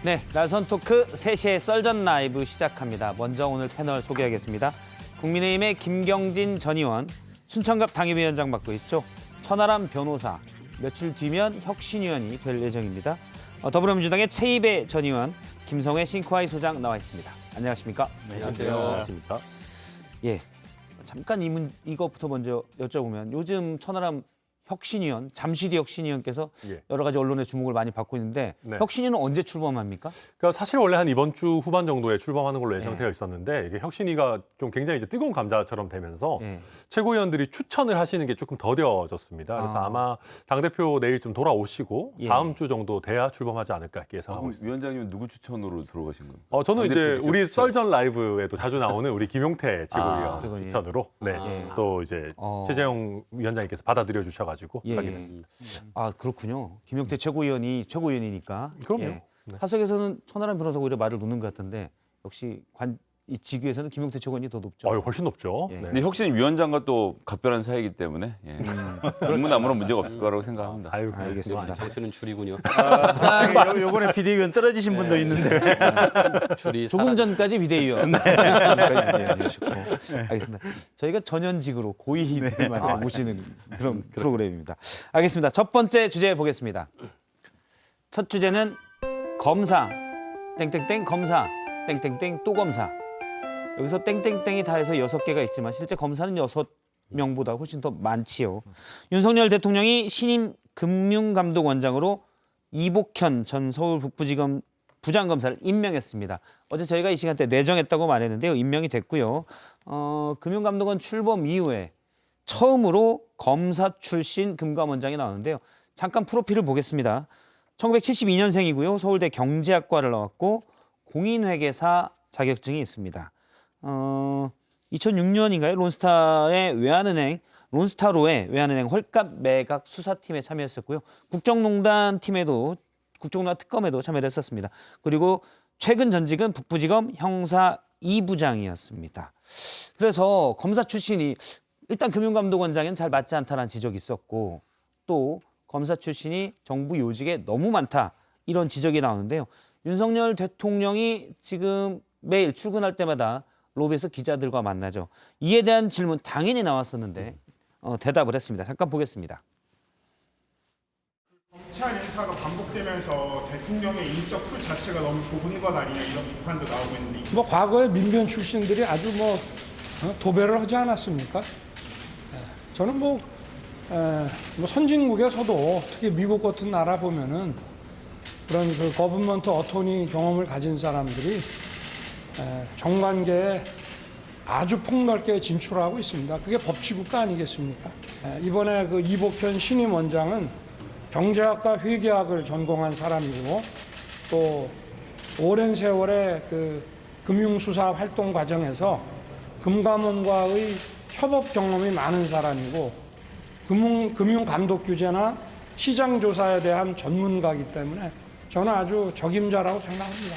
네, 날선 토크 3시에 썰전 라이브 시작합니다. 먼저 오늘 패널 소개하겠습니다. 국민의힘의 김경진 전 의원, 순천갑 당협위원장 맡고 있죠. 천하람 변호사, 며칠 뒤면 혁신위원이 될 예정입니다. 더불어민주당의 최이배 전 의원, 김성회 싱크아이 소장 나와 있습니다. 안녕하십니까? 안녕하세요. 안녕하십니까? 예, 잠깐 이것부터 먼저 여쭤보면 요즘 천하람 혁신위원, 잠시뒤 혁신위원께서 예. 여러 가지 언론의 주목을 많이 받고 있는데 네. 혁신위는 언제 출범합니까? 그러니까 사실 원래 한 이번 주 후반 정도에 출범하는 걸로 예정되어 있었는데 이게 혁신위가 좀 굉장히 이제 뜨거운 감자처럼 되면서 예. 최고위원들이 추천을 하시는 게 조금 더뎌졌습니다. 그래서 아마 당대표 내일 좀 돌아오시고 예. 다음 주 정도 돼야 출범하지 않을까 이렇게 예상하고 있습니다. 위원장님은 누구 추천으로 들어가신 거예요? 저는 이제 당대표 직접 우리 추천. 썰전 라이브에도 자주 나오는 우리 김용태 최고위원 그거니. 추천으로 예. 또 이제 최재형 위원장님께서 받아들여 주셔가지고 예. 하게 됐습니다. 아 그렇군요. 김용태 최고위원이 최고위원이니까. 그럼요. 예. 네. 사석에서는 천하람 변호사가 오히려 말을 놓는 것 같은데 역시 이 직위에서는 김용태 최고위원이 더 높죠. 훨씬 높죠. 예. 네. 근데 혁신위원장과 또 각별한 사이이기 때문에 업무는 아무런 문제가 없을 거라고 생각합니다. 아유, 알겠습니다. 당신은 줄이군요. 요번에 비대위원 떨어지신 분도 있는데 줄이 조금 전까지 비대위원. 비대위원이셨고. 알겠습니다. 저희가 전현직으로 고위들만 모시는 그런 프로그램입니다. 알겠습니다. 첫 번째 주제 보겠습니다. 첫 주제는 검사, 땡땡땡 검사, 땡땡땡 또 검사. 여기서 땡땡땡이 다 해서 6개가 있지만 실제 검사는 6명보다 훨씬 더 많지요. 윤석열 대통령이 신임 금융감독원장으로 이복현 전 서울 북부지검 부장검사를 임명했습니다. 어제 저희가 이 시간대 내정했다고 말했는데요. 임명이 됐고요. 금융감독원 출범 이후에 처음으로 검사 출신 금감원장이 나오는데요. 잠깐 프로필을 보겠습니다. 1972년생이고요. 서울대 경제학과를 나왔고 공인회계사 자격증이 있습니다. 2006년인가요? 론스타로의 외환은행 헐값 매각 수사팀에 참여했었고요. 국정농단 특검에도 참여를 했었습니다. 그리고 최근 전직은 북부지검 형사 2부장이었습니다. 그래서 검사 출신이 일단 금융감독원장에는 잘 맞지 않다는 지적이 있었고 또 검사 출신이 정부 요직에 너무 많다 이런 지적이 나오는데요. 윤석열 대통령이 지금 매일 출근할 때마다 로비에서 기자들과 만나죠. 이에 대한 질문 당연히 나왔었는데 대답을 했습니다. 잠깐 보겠습니다. 검찰 인사가 반복되면서 대통령의 인적 풀 자체가 너무 좁은 것 아니냐 이런 비판도 나오고 있는데 뭐 과거에 민변 출신들이 아주 도배를 하지 않았습니까? 저는 뭐 선진국에서도 특히 미국 같은 나라 보면은 그런 그 거버먼트 어토니 경험을 가진 사람들이 정관계에 아주 폭넓게 진출하고 있습니다. 그게 법치국가 아니겠습니까? 이번에 그 이복현 신임 원장은 경제학과 회계학을 전공한 사람이고 또 오랜 세월의 그 금융수사 활동 과정에서 금감원과의 협업 경험이 많은 사람이고 금융감독 규제나 시장 조사에 대한 전문가이기 때문에 저는 아주 적임자라고 생각합니다.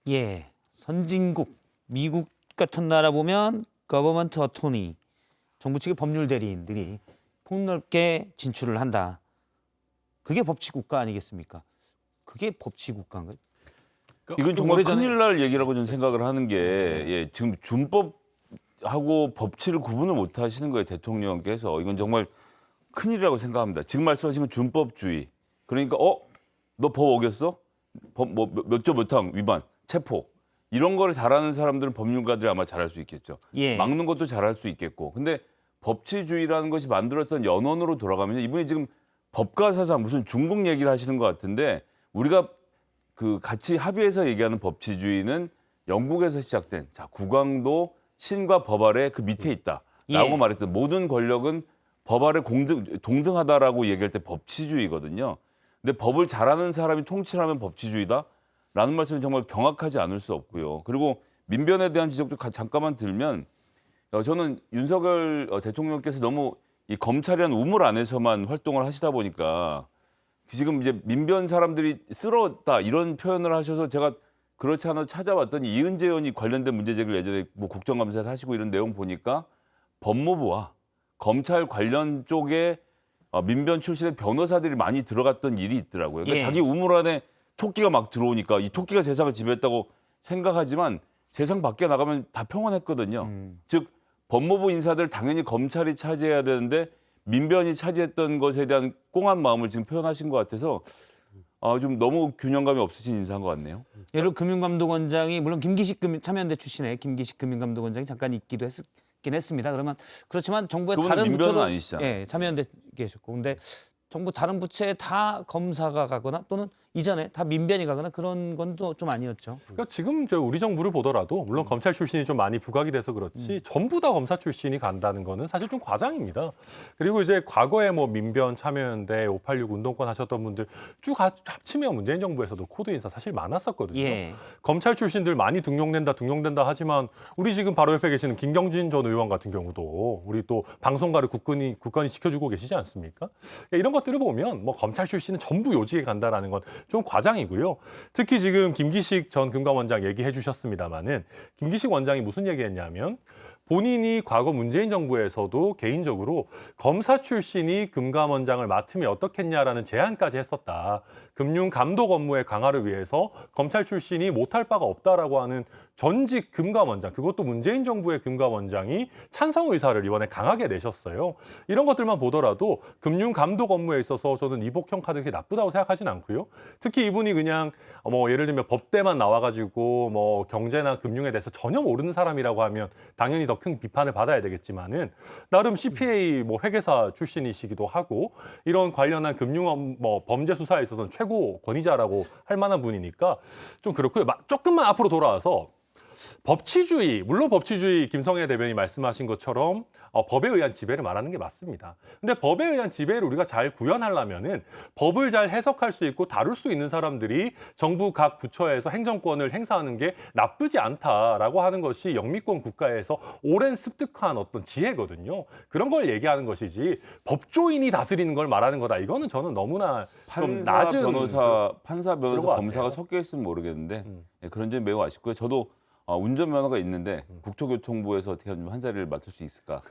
예, 선진국, 미국 같은 나라 보면 거버먼트 어토니, 정부 측의 법률 대리인들이 폭넓게 진출을 한다. 그게 법치국가 아니겠습니까? 그게 법치국가인가요? 이건 정말 오래전에- 큰일 날 얘기라고 저는 생각을 하는 게 지금 준법하고 법치를 구분을 못 하시는 거예요. 대통령께서. 이건 정말 큰일이라고 생각합니다. 지금 말씀하신 건 준법주의. 그러니까 너 법 어겼어? 법 몇 조 몇 항 위반, 체포. 이런 거를 잘하는 사람들은 법률가들이 아마 잘할 수 있겠죠. 예. 막는 것도 잘할 수 있겠고. 근데 법치주의라는 것이 만들었던 연원으로 돌아가면 이분이 지금 법가사상 무슨 중국 얘기를 하시는 것 같은데 우리가 그 같이 합의해서 얘기하는 법치주의는 영국에서 시작된 국왕도 신과 법 아래 그 밑에 있다라고 예. 말했던 모든 권력은 법 아래 동등하다라고 얘기할 때 법치주의거든요. 근데 법을 잘하는 사람이 통치하면 법치주의다라는 말씀은 정말 경악하지 않을 수 없고요. 그리고 민변에 대한 지적도 잠깐만 들면 저는 윤석열 대통령께서 너무 이 검찰이라는 우물 안에서만 활동을 하시다 보니까 지금 이제 민변 사람들이 쓸었다 이런 표현을 하셔서 제가 그렇지 않아도 찾아봤더니 이은재 의원이 관련된 문제 제기를 예전에 뭐 국정감사에서 하시고 이런 내용 보니까 법무부와 검찰 관련 쪽에 민변 출신의 변호사들이 많이 들어갔던 일이 있더라고요. 그러니까 예. 자기 우물 안에 토끼가 막 들어오니까 이 토끼가 세상을 지배했다고 생각하지만 세상 밖에 나가면 다 평온했거든요. 즉 법무부 인사들 당연히 검찰이 차지해야 되는데 민변이 차지했던 것에 대한 꽁한 마음을 지금 표현하신 것 같아서 좀 너무 균형감이 없으신 인사인 것 같네요. 예를 들어 금융감독원장이 물론 김기식 참여연대 출신의 김기식 금융감독원장이 잠깐 있기도 했긴 했습니다. 그러면 그렇지만 정부의 그분은 다른 민변은 부처로 아니시잖아요. 예, 참여연대 계셨고 근데 정부 다른 부처에 다 검사가 가거나 또는 이전에 다 민변이 가거나 그런 건 또 좀 아니었죠. 그러니까 지금 저 우리 정부를 보더라도 물론 검찰 출신이 좀 많이 부각이 돼서 그렇지 전부 다 검사 출신이 간다는 거는 사실 좀 과장입니다. 그리고 이제 과거에 뭐 민변, 참여연대, 586 운동권 하셨던 분들 쭉 합치면 문재인 정부에서도 코드 인사 사실 많았었거든요. 예. 검찰 출신들 많이 등용된다 하지만 우리 지금 바로 옆에 계시는 김경진 전 의원 같은 경우도 우리 또 방송가를 굳건히 지켜주고 계시지 않습니까? 그러니까 이런 것들을 보면 뭐 검찰 출신은 전부 요직에 간다라는 건 좀 과장이고요. 특히 지금 김기식 전 금감원장 얘기해 주셨습니다마는 김기식 원장이 무슨 얘기했냐면 본인이 과거 문재인 정부에서도 개인적으로 검사 출신이 금감원장을 맡으면 어떻겠냐라는 제안까지 했었다. 금융감독 업무의 강화를 위해서 검찰 출신이 못할 바가 없다라고 하는 전직 금감원장, 그것도 문재인 정부의 금감원장이 찬성 의사를 이번에 강하게 내셨어요. 이런 것들만 보더라도 금융감독 업무에 있어서 저는 이복형 카드 그렇게 나쁘다고 생각하진 않고요. 특히 이분이 그냥 뭐 예를 들면 법대만 나와가지고 뭐 경제나 금융에 대해서 전혀 모르는 사람이라고 하면 당연히 더 큰 비판을 받아야 되겠지만은 나름 CPA 뭐 회계사 출신이시기도 하고 이런 관련한 금융 뭐 범죄 수사에 있어서는 최고 권위자라고 할 만한 분이니까 좀 그렇고요. 조금만 앞으로 돌아와서 법치주의, 물론 법치주의 김성애 대변인이 말씀하신 것처럼 법에 의한 지배를 말하는 게 맞습니다. 근데 법에 의한 지배를 우리가 잘 구현하려면은 법을 잘 해석할 수 있고 다룰 수 있는 사람들이 정부 각 부처에서 행정권을 행사하는 게 나쁘지 않다라고 하는 것이 영미권 국가에서 오랜 습득한 어떤 지혜거든요. 그런 걸 얘기하는 것이지 법조인이 다스리는 걸 말하는 거다. 이거는 저는 너무나 좀 낮은 판사, 변호사, 것 검사가 같아요. 섞여 있으면 모르겠는데 예, 그런 점이 매우 아쉽고요. 저도 운전면허가 있는데 국토교통부에서 어떻게 하면 한 자리를 맡을 수 있을까?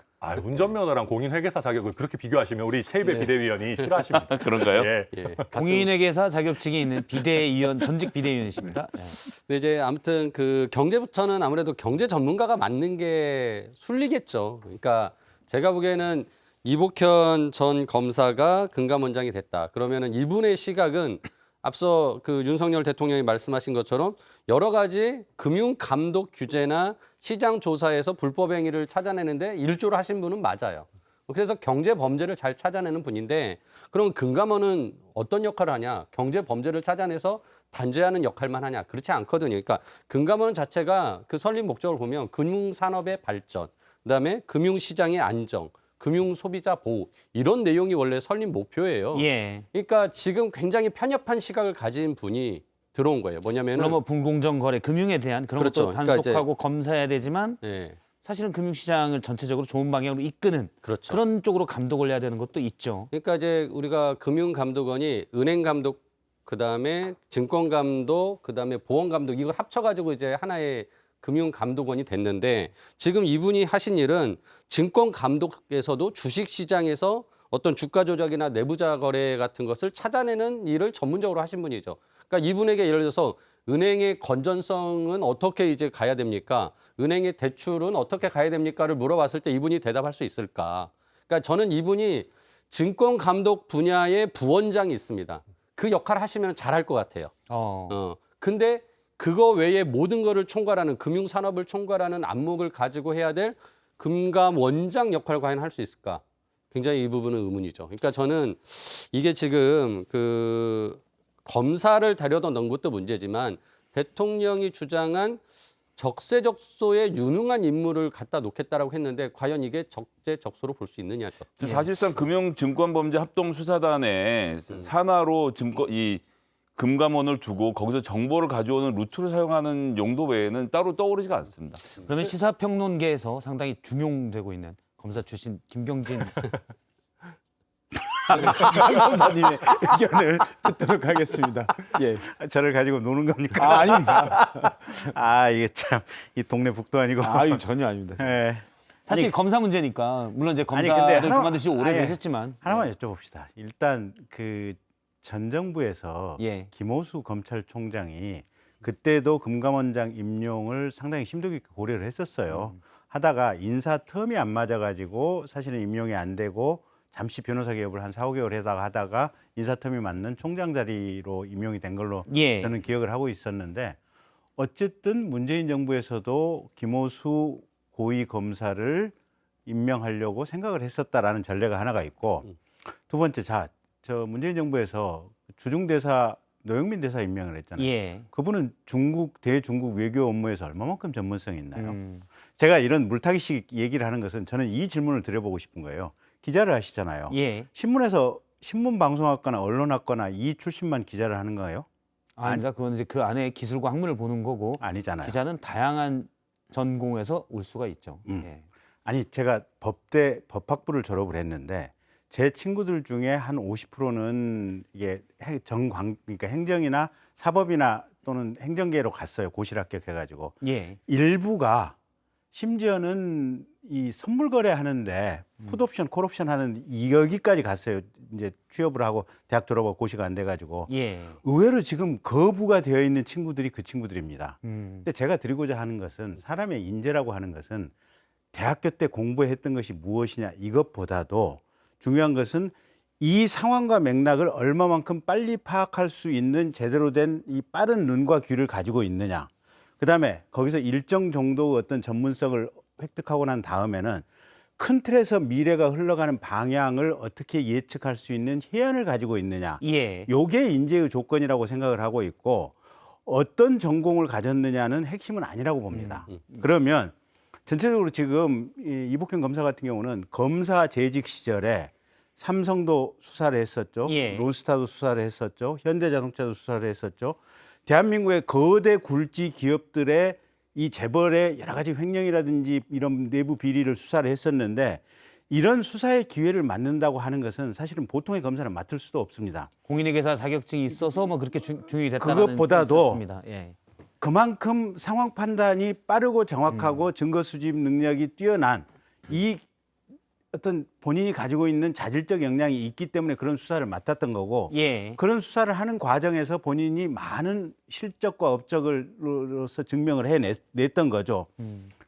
운전면허랑 공인회계사 자격을 그렇게 비교하시면 우리 최입의 비대위원이 싫어하십니다. 그런가요? 예. 예. 공인회계사 자격증이 있는 비대위원 전직 비대위원이십니다. 예. 근데 이제 아무튼 그 경제부처는 아무래도 경제 전문가가 맡는 게 순리겠죠. 그러니까 제가 보기에는 이복현 전 검사가 금감원장이 됐다. 그러면은 이분의 시각은 앞서 그 윤석열 대통령이 말씀하신 것처럼 여러 가지 금융 감독 규제나 시장 조사에서 불법 행위를 찾아내는데 일조를 하신 분은 맞아요. 그래서 경제 범죄를 잘 찾아내는 분인데 그럼 금감원은 어떤 역할을 하냐? 경제 범죄를 찾아내서 단죄하는 역할만 하냐? 그렇지 않거든요. 그러니까 금감원 자체가 그 설립 목적을 보면 금융 산업의 발전, 그다음에 금융 시장의 안정, 금융 소비자 보호 이런 내용이 원래 설립 목표예요. 예. 그러니까 지금 굉장히 편협한 시각을 가진 분이 들어온 거예요. 뭐냐면은 물론 뭐 불공정 거래, 금융에 대한 그런 그렇죠. 것도 그러니까 단속하고 검사해야 되지만 예, 사실은 금융시장을 전체적으로 좋은 방향으로 이끄는 그렇죠. 그런 쪽으로 감독을 해야 되는 것도 있죠. 그러니까 이제 우리가 금융감독원이 은행감독, 그다음에 증권감독, 그다음에 보험감독 이걸 합쳐가지고 이제 하나의 금융감독원이 됐는데 지금 이분이 하신 일은 증권감독에서도 주식시장에서 어떤 주가 조작이나 내부자 거래 같은 것을 찾아내는 일을 전문적으로 하신 분이죠. 그러니까 이분에게 예를 들어서 은행의 건전성은 어떻게 이제 가야 됩니까? 은행의 대출은 어떻게 가야 됩니까를 물어봤을 때 이분이 대답할 수 있을까? 그러니까 저는 이분이 증권감독 분야의 부원장이 있습니다. 그 역할을 하시면 잘할 것 같아요. 근데 그거 외에 모든 거를 총괄하는 금융산업을 총괄하는 안목을 가지고 해야 될 금감원장 역할을 과연 할 수 있을까? 굉장히 이 부분은 의문이죠. 그러니까 저는 이게 지금 그 검사를 데려다 넣은 것도 문제지만 대통령이 주장한 적재적소에 유능한 인물을 갖다 놓겠다라고 했는데 과연 이게 적재적소로 볼 수 있느냐죠. 사실상 금융증권범죄합동수사단에 산하로 이 금감원을 두고 거기서 정보를 가져오는 루트를 사용하는 용도 외에는 따로 떠오르지가 않습니다. 그러면 시사평론계에서 상당히 중용되고 있는 검사 출신 김경진 변호사님의 의견을 듣도록 하겠습니다. 예. 저를 가지고 노는 겁니까? 아닙니다. 이게 참 이 동네 북도 아니고. 아유 전혀 아닙니다. 예. 사실 아니, 검사 문제니까 물론 이제 아니, 검사를 근데 그만두시 오래 아니, 되셨지만 하나만 여쭤봅시다. 일단 그 전 정부에서 예. 김호수 검찰총장이 그때도 금감원장 임용을 상당히 심도 깊게 고려를 했었어요. 하다가 인사 텀이 안 맞아가지고 사실은 임용이 안 되고 잠시 변호사 개업을 한 4, 5개월 하다가 인사 텀이 맞는 총장 자리로 임용이 된 걸로 예. 저는 기억을 하고 있었는데 어쨌든 문재인 정부에서도 김호수 고위 검사를 임명하려고 생각을 했었다라는 전례가 하나가 있고 두 번째 저 문재인 정부에서 주중대사 노영민 대사 임명을 했잖아요. 예. 그분은 대중국 외교 업무에서 얼마만큼 전문성이 있나요? 음. 제가 이런 물타기식 얘기를 하는 것은 저는 이 질문을 드려보고 싶은 거예요. 기자를 하시잖아요. 예. 신문에서 신문방송학과나 언론학과나 이 출신만 기자를 하는 거예요? 아닙니다. 그건 이제 그 안에 기술과 학문을 보는 거고 아니잖아요. 기자는 다양한 전공에서 올 수가 있죠. 예. 아니 제가 법대 법학부를 졸업을 했는데 제 친구들 중에 한 50%는 이게 그러니까 행정이나 사법이나 또는 행정계로 갔어요. 고시를 합격해가지고 예. 일부가 심지어는 이 선물 거래하는데 풋옵션, 콜옵션 하는 여기까지 갔어요. 이제 취업을 하고 대학 졸업하고 고시가 안 돼가지고 예. 의외로 지금 거부가 되어 있는 친구들이 그 친구들입니다. 음. 근데 제가 드리고자 하는 것은 사람의 인재라고 하는 것은 대학교 때 공부했던 것이 무엇이냐 이것보다도 중요한 것은 이 상황과 맥락을 얼마만큼 빨리 파악할 수 있는 제대로 된 이 빠른 눈과 귀를 가지고 있느냐. 그다음에 거기서 일정 정도 어떤 전문성을 획득하고 난 다음에는 큰 틀에서 미래가 흘러가는 방향을 어떻게 예측할 수 있는 해안을 가지고 있느냐. 예. 요게 인재의 조건이라고 생각을 하고 있고 어떤 전공을 가졌느냐는 핵심은 아니라고 봅니다. 그러면 전체적으로 지금 이복현 검사 같은 경우는 검사 재직 시절에 삼성도 수사를 했었죠. 예. 론스타도 수사를 했었죠. 현대자동차도 수사를 했었죠. 대한민국의 거대 굴지 기업들의 이 재벌의 여러 가지 횡령이라든지 이런 내부 비리를 수사를 했었는데 이런 수사의 기회를 맡는다고 하는 것은 사실은 보통의 검사는 맡을 수도 없습니다. 공인회계사 자격증이 있어서 뭐 그렇게 중용이 됐다는 그것보다도 예. 그만큼 상황 판단이 빠르고 정확하고 증거 수집 능력이 뛰어난 이 어떤 본인이 가지고 있는 자질적 역량이 있기 때문에 그런 수사를 맡았던 거고 예. 그런 수사를 하는 과정에서 본인이 많은 실적과 업적으로서 증명을 해냈던 거죠.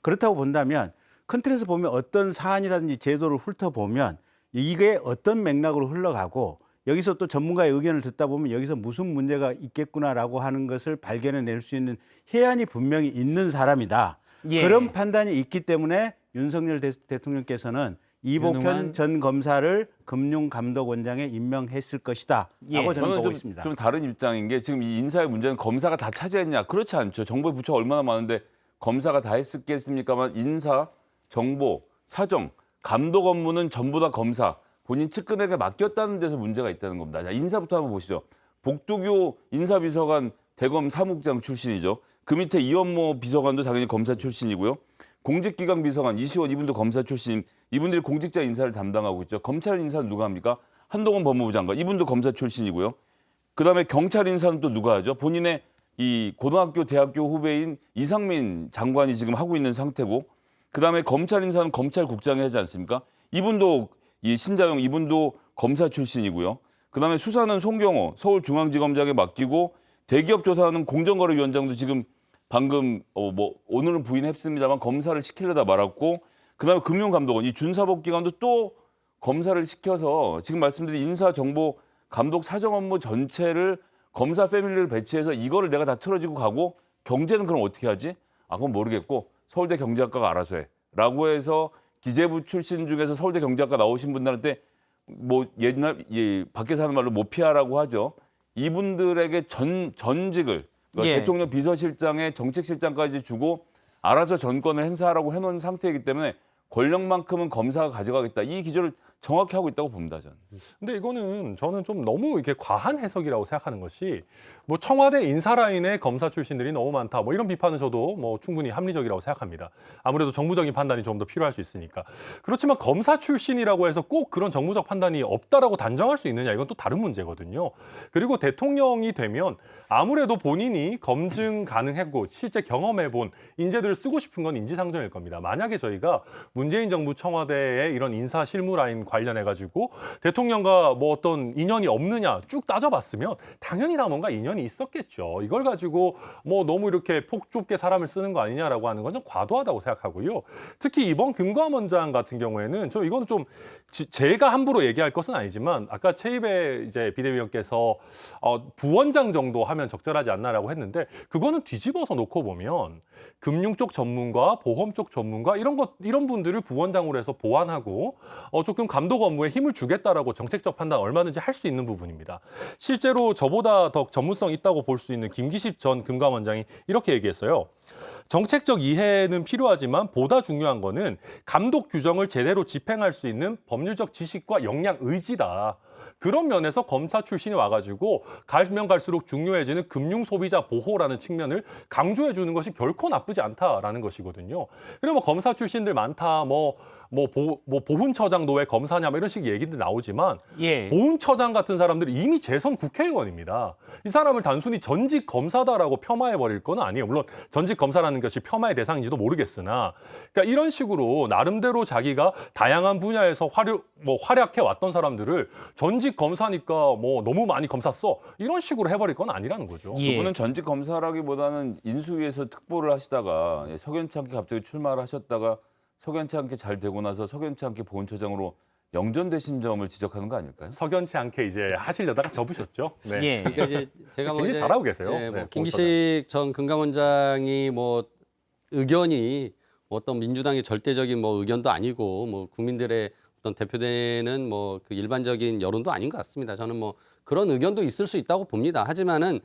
그렇다고 본다면 큰 틀에서 보면 어떤 사안이라든지 제도를 훑어보면 이게 어떤 맥락으로 흘러가고 여기서 또 전문가의 의견을 듣다 보면 여기서 무슨 문제가 있겠구나라고 하는 것을 발견해낼 수 있는 해안이 분명히 있는 사람이다. 예. 그런 판단이 있기 때문에 윤석열 대통령께서는 이복현 유능한... 전 검사를 금융감독원장에 임명했을 것이다. 예. 라고 저는 보고 좀, 있습니다. 좀 다른 입장인 게 지금 이 인사의 문제는 검사가 다 차지했냐? 그렇지 않죠. 정부의 부처가 얼마나 많은데 검사가 다 했겠습니까만 인사, 정보, 사정, 감독 업무는 전부 다 검사, 본인 측근에게 맡겼다는 데서 문제가 있다는 겁니다. 자, 인사부터 한번 보시죠. 복두교 인사비서관 대검 사무국장 출신이죠. 그 밑에 이원모 비서관도 당연히 검사 출신이고요. 공직기강 비서관 이시원 이분도 검사 출신, 이분들이 공직자 인사를 담당하고 있죠. 검찰 인사는 누가 합니까? 한동훈 법무부 장관, 이분도 검사 출신이고요. 그다음에 경찰 인사는 또 누가 하죠? 본인의 이 고등학교, 대학교 후배인 이상민 장관이 지금 하고 있는 상태고, 그다음에 검찰 인사는 검찰국장이 하지 않습니까? 이분도 이 신자영 이분도 검사 출신이고요. 그다음에 수사는 송경호 서울중앙지검장에 맡기고, 대기업 조사는 공정거래위원장도 지금 방금 오늘은 부인했습니다만 검사를 시키려다 말았고, 그다음에 금융감독원 이 준사법기관도 또 검사를 시켜서 지금 말씀드린 인사, 정보, 감독, 사정 업무 전체를 검사 패밀리를 배치해서 이거를 내가 다 틀어지고 가고 경제는 그럼 어떻게 하지? 그건 모르겠고 서울대 경제학과가 알아서 해라고 해서 기재부 출신 중에서 서울대 경제학과 나오신 분들한테 뭐 옛날 밖에서 하는 말로 모피아라고 하죠. 이분들에게 전직을 그러니까 예. 대통령 비서실장에 정책실장까지 주고 알아서 전권을 행사하라고 해놓은 상태이기 때문에 권력만큼은 검사가 가져가겠다. 이 기조를 정확히 하고 있다고 봅니다, 저는. 근데 이거는 저는 좀 너무 이게 과한 해석이라고 생각하는 것이 뭐 청와대 인사 라인에 검사 출신들이 너무 많다 뭐 이런 비판은 저도 뭐 충분히 합리적이라고 생각합니다. 아무래도 정무적인 판단이 좀 더 필요할 수 있으니까. 그렇지만 검사 출신이라고 해서 꼭 그런 정무적 판단이 없다라고 단정할 수 있느냐 이건 또 다른 문제거든요. 그리고 대통령이 되면 아무래도 본인이 검증 가능하고 실제 경험해본 인재들을 쓰고 싶은 건 인지상정일 겁니다. 만약에 저희가 문재인 정부 청와대의 이런 인사 실무 라인 관련해가지고 대통령과 뭐 어떤 인연이 없느냐 쭉 따져봤으면 당연히 다 뭔가 인연이 있었겠죠. 이걸 가지고 뭐 너무 이렇게 폭 좁게 사람을 쓰는 거 아니냐라고 하는 건 좀 과도하다고 생각하고요. 특히 이번 금감원장 같은 경우에는 저 이거는 좀 제가 함부로 얘기할 것은 아니지만 아까 최입의 이제 비대위원께서 부원장 정도 하면 적절하지 않나라고 했는데 그거는 뒤집어서 놓고 보면 금융 쪽 전문가, 보험 쪽 전문가 이런 분들을 부원장으로 해서 보완하고 조금 감독 업무에 힘을 주겠다라고 정책적 판단 얼마든지 할 수 있는 부분입니다. 실제로 저보다 더 전문성 있다고 볼 수 있는 김기식 전 금감원장이 이렇게 얘기했어요. 정책적 이해는 필요하지만 보다 중요한 거는 감독 규정을 제대로 집행할 수 있는 법률적 지식과 역량, 의지다. 그런 면에서 검사 출신이 와가지고 가면 갈수록 중요해지는 금융 소비자 보호라는 측면을 강조해 주는 것이 결코 나쁘지 않다라는 것이거든요. 그리고 뭐 검사 출신들 많다, 보훈처장 노왜 검사냐 뭐 이런 식 얘기도 나오지만 예. 보훈처장 같은 사람들이 이미 재선 국회의원입니다. 이 사람을 단순히 전직 검사다라고 폄하해 버릴 건 아니에요. 물론 전직 검사라는 것이 폄하의 대상인지도 모르겠으나, 그러니까 이런 식으로 나름대로 자기가 다양한 분야에서 활약해 왔던 사람들을 전직 검사니까 뭐 너무 많이 검사 써 이런 식으로 해버릴 건 아니라는 거죠. 예. 그분은 전직 검사라기보다는 인수위에서 특보를 하시다가 석연치 않게 갑자기 출마를 하셨다가 석연치 않게 잘 되고 나서 석연치 않게 보훈처장으로 영전되신 점을 지적하는 거 아닐까요? 석연치 않게 이제 하시려다가 접으셨죠. 네. 예. 그러니까 이제 제가 뭐 굉장히 이제 잘하고 계세요. 예, 뭐 네, 김기식 전 금감원장이 뭐 의견이 어떤 민주당의 절대적인 뭐 의견도 아니고 뭐 국민들의 어떤 대표되는 뭐 그 일반적인 여론도 아닌 것 같습니다. 저는 뭐 그런 의견도 있을 수 있다고 봅니다. 하지만은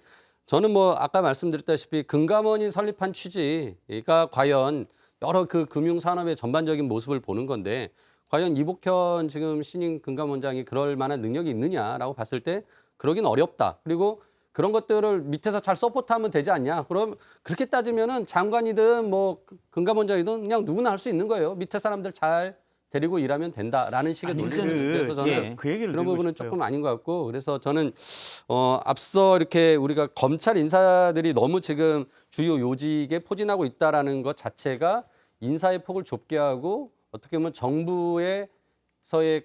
저는 뭐 아까 말씀드렸다시피 금감원이 설립한 취지가 과연 여러 그 금융산업의 전반적인 모습을 보는 건데 과연 이복현 지금 신임 금감원장이 그럴 만한 능력이 있느냐라고 봤을 때 그러긴 어렵다. 그리고 그런 것들을 밑에서 잘 서포트하면 되지 않냐. 그럼 그렇게 따지면은 장관이든 뭐 금감원장이든 그냥 누구나 할 수 있는 거예요. 밑에 사람들 잘 데리고 일하면 된다라는 식의 논리는 그래서 저는 예. 그 얘기를 그런 드리고 부분은 싶어요. 조금 아닌 것 같고 그래서 저는 앞서 이렇게 우리가 검찰 인사들이 너무 지금 주요 요직에 포진하고 있다라는 것 자체가 인사의 폭을 좁게 하고 어떻게 보면 정부에서의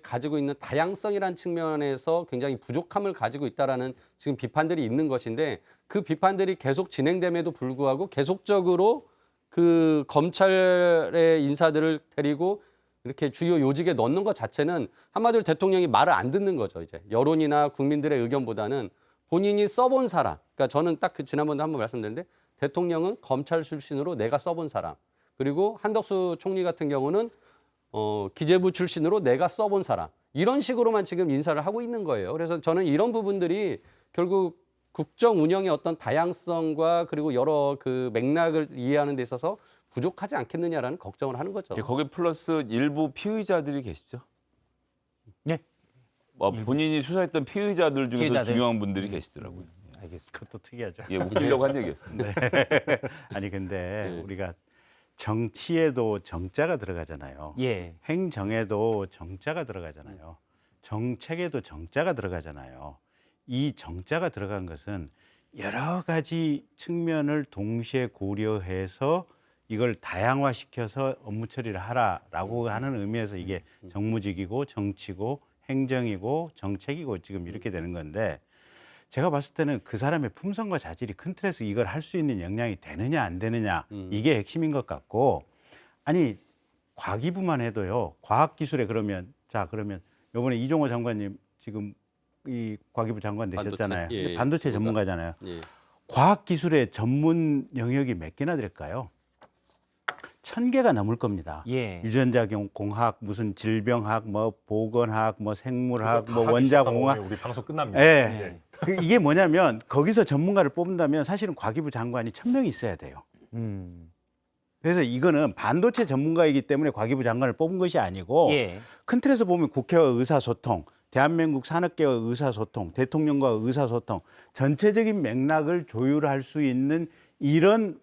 가지고 있는 다양성이라는 측면에서 굉장히 부족함을 가지고 있다라는 지금 비판들이 있는 것인데 그 비판들이 계속 진행됨에도 불구하고 계속적으로 그 검찰의 인사들을 데리고 이렇게 주요 요직에 넣는 것 자체는 한마디로 대통령이 말을 안 듣는 거죠. 이제 여론이나 국민들의 의견보다는 본인이 써본 사람. 그러니까 저는 딱 그 지난번에 한번 말씀드렸는데 대통령은 검찰 출신으로 내가 써본 사람. 그리고 한덕수 총리 같은 경우는 기재부 출신으로 내가 써본 사람. 이런 식으로만 지금 인사를 하고 있는 거예요. 그래서 저는 이런 부분들이 결국 국정 운영의 어떤 다양성과 그리고 여러 그 맥락을 이해하는 데 있어서 부족하지 않겠느냐라는 걱정을 하는 거죠. 예, 거기 플러스 일부 피의자들이 계시죠. 네. 본인이 수사했던 피의자들 중에서 피의자들. 중요한 분들이 계시더라고요. 알겠습니다. 그것도 특이하죠. 예, 웃기려고 한 얘기였습니다. 아니 근데 네. 우리가 정치에도 정자가 들어가잖아요. 예. 행정에도 정자가 들어가잖아요. 정책에도 정자가 들어가잖아요. 이 정자가 들어간 것은 여러 가지 측면을 동시에 고려해서 이걸 다양화시켜서 업무 처리를 하라라고 하는 의미에서 이게 정무직이고 정치고 행정이고 정책이고 지금 이렇게 되는 건데 제가 봤을 때는 그 사람의 품성과 자질이 큰 틀에서 이걸 할 수 있는 역량이 되느냐 안 되느냐 이게 핵심인 것 같고 아니 과기부만 해도요 과학기술에 그러면 이번에 이종호 장관님 지금 이 과기부 장관 되셨잖아요. 반도체, 예, 반도체 그러니까. 전문가잖아요. 예. 과학기술의 전문 영역이 몇 개나 될까요? 1000개가 넘을 겁니다. 예. 유전자 공학, 무슨 질병학, 뭐 보건학, 뭐 생물학, 뭐 하기 원자공학. 시작하면 우리 방송 끝납니다. 예. 이게 뭐냐면 거기서 전문가를 뽑는다면 사실은 과기부 장관이 1000명이 있어야 돼요. 그래서 이거는 반도체 전문가이기 때문에 과기부 장관을 뽑은 것이 아니고 예. 큰 틀에서 보면 국회와 의사소통, 대한민국 산업계와 의사소통, 대통령과 의사소통, 전체적인 맥락을 조율할 수 있는 이런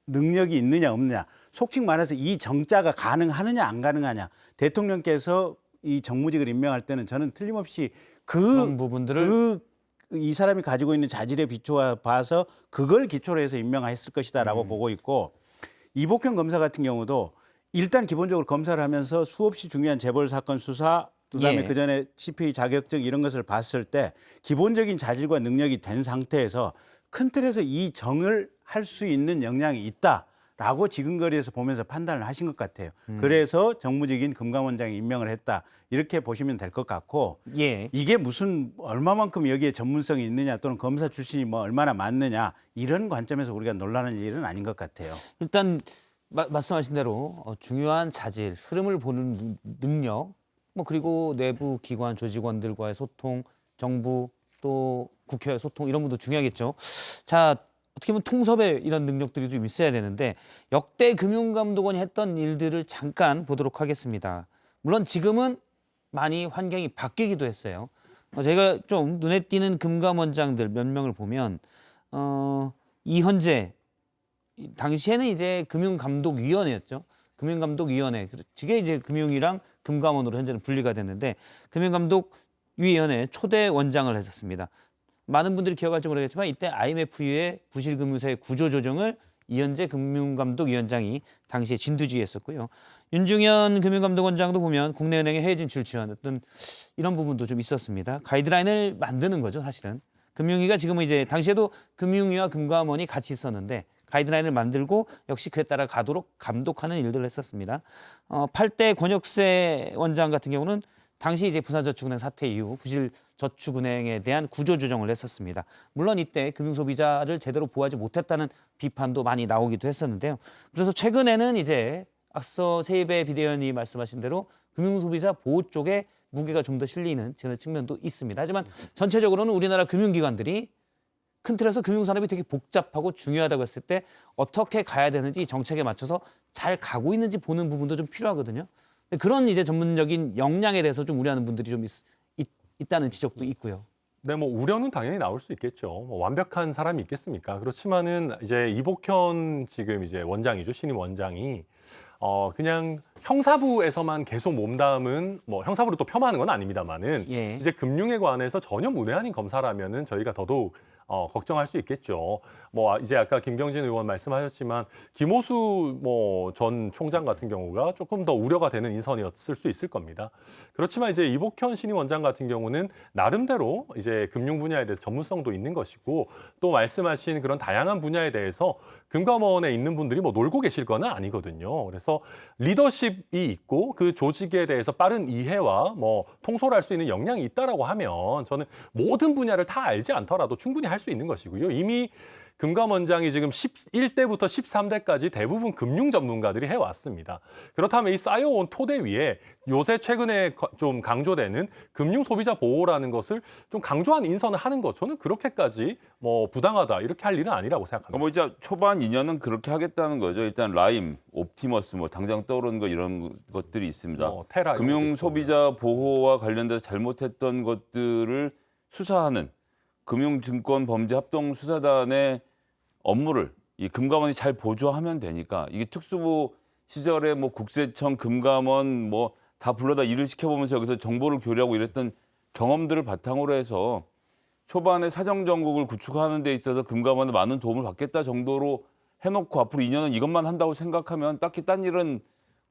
능력이 있느냐 없느냐. 속칭 말해서 이 정자가 가능하느냐 안 가능하냐. 대통령께서 이 정무직을 임명할 때는 저는 틀림없이 그런 부분들을 이 사람이 가지고 있는 자질에 비추어 봐서 그걸 기초로 해서 임명했을 것이다라고 보고 있고, 이복현 검사 같은 경우도 일단 기본적으로 검사를 하면서 수없이 중요한 재벌 사건 수사, 그다음에 예. 그 전에 CPA 자격증 이런 것을 봤을 때 기본적인 자질과 능력이 된 상태에서 큰 틀에서 이 정을 할 수 있는 역량이 있다라고 지금거리에서 보면서 판단을 하신 것 같아요. 그래서 정무직인 금감원장이 임명을 했다, 이렇게 보시면 될 것 같고, 예. 이게 무슨 얼마만큼 여기에 전문성이 있느냐 또는 검사 출신이 뭐 얼마나 많느냐 이런 관점에서 우리가 논란할 일은 아닌 것 같아요. 일단 말씀하신 대로 중요한 자질, 흐름을 보는 능력, 뭐 그리고 내부 기관 조직원들과의 소통, 정부 또 국회와의 소통 이런 것도 중요하겠죠. 자, 어떻게 보면 통섭의 이런 능력들이 좀 있어야 되는데 역대 금융감독원이 했던 일들을 잠깐 보도록 하겠습니다. 물론 지금은 많이 환경이 바뀌기도 했어요. 제가 좀 눈에 띄는 금감원장들 몇 명을 보면 이현재 당시에는 이제 금융감독위원회였죠. 금융감독위원회. 저게 이제 금융이랑 금감원으로 현재는 분리가 됐는데 금융감독위원회 초대 원장을 했었습니다. 많은 분들이 기억할지 모르겠지만 이때 IMF 이후에 부실금융사의 구조조정을 이현재 금융감독위원장이 당시에 진두지휘했었고요. 윤중현 금융감독원장도 보면 국내은행의 해외 진출 지원 어떤 이런 부분도 좀 있었습니다. 가이드라인을 만드는 거죠, 사실은. 금융위가 지금은 이제 당시에도 금융위와 금감원이 같이 있었는데 가이드라인을 만들고 역시 그에 따라 가도록 감독하는 일들을 했었습니다. 8대 권혁세 원장 같은 경우는 당시 이제 부산저축은행 사태 이후 부실저축은행에 대한 구조조정을 했었습니다. 물론 이때 금융소비자를 제대로 보호하지 못했다는 비판도 많이 나오기도 했었는데요. 그래서 최근에는 이제 앞서 세이배 비대위원이 말씀하신 대로 금융소비자 보호 쪽에 무게가 좀 더 실리는 그런 측면도 있습니다. 하지만 전체적으로는 우리나라 금융기관들이 큰 틀에서 금융산업이 되게 복잡하고 중요하다고 했을 때 어떻게 가야 되는지 정책에 맞춰서 잘 가고 있는지 보는 부분도 좀 필요하거든요. 그런 이제 전문적인 역량에 대해서 좀 우려하는 분들이 좀 있다는 지적도 있고요. 네, 뭐 우려는 당연히 나올 수 있겠죠. 뭐 완벽한 사람이 있겠습니까? 그렇지만은 이제 이복현 지금 이제 원장이죠, 신임 원장이 그냥 형사부에서만 계속 몸담은 뭐 형사부를 또 폄하하는 건 아닙니다만은 예. 이제 금융에 관해서 전혀 문외한인 검사라면은 저희가 더더욱 걱정할 수 있겠죠. 뭐 이제 아까 김경진 의원 말씀하셨지만 김호수 뭐 전 총장 같은 경우가 조금 더 우려가 되는 인선이었을 수 있을 겁니다. 그렇지만 이제 이복현 신임 원장 같은 경우는 나름대로 이제 금융 분야에 대해서 전문성도 있는 것이고 또 말씀하신 그런 다양한 분야에 대해서 금감원에 있는 분들이 뭐 놀고 계실 건 아니거든요. 그래서 리더십이 있고 그 조직에 대해서 빠른 이해와 뭐 통솔할 수 있는 역량이 있다라고 하면 저는 모든 분야를 다 알지 않더라도 충분히 할 수 있는 것이고요. 이미 금감원장이 지금 11대부터 13대까지 대부분 금융 전문가들이 해왔습니다. 그렇다면 이 쌓여온 토대 위에 요새 최근에 좀 강조되는 금융 소비자 보호라는 것을 좀 강조한 인선을 하는 것, 저는 그렇게까지 뭐 부당하다 이렇게 할 일은 아니라고 생각합니다. 뭐 이제 초반 2년은 그렇게 하겠다는 거죠. 일단 라임, 옵티머스 뭐 당장 떠오르는 거 이런 것들이 있습니다. 테라 이런 게 금융 있었고요. 소비자 보호와 관련돼서 잘못했던 것들을 수사하는 금융증권범죄합동수사단의 업무를 이 금감원이 잘 보조하면 되니까 이게 특수부 시절에 뭐 국세청, 금감원 뭐 다 불러다 일을 시켜보면서 여기서 정보를 교류하고 이랬던 경험들을 바탕으로 해서 초반에 사정 정국을 구축하는 데 있어서 금감원의 많은 도움을 받겠다 정도로 해놓고 앞으로 2년은 이것만 한다고 생각하면 딱히 딴 일은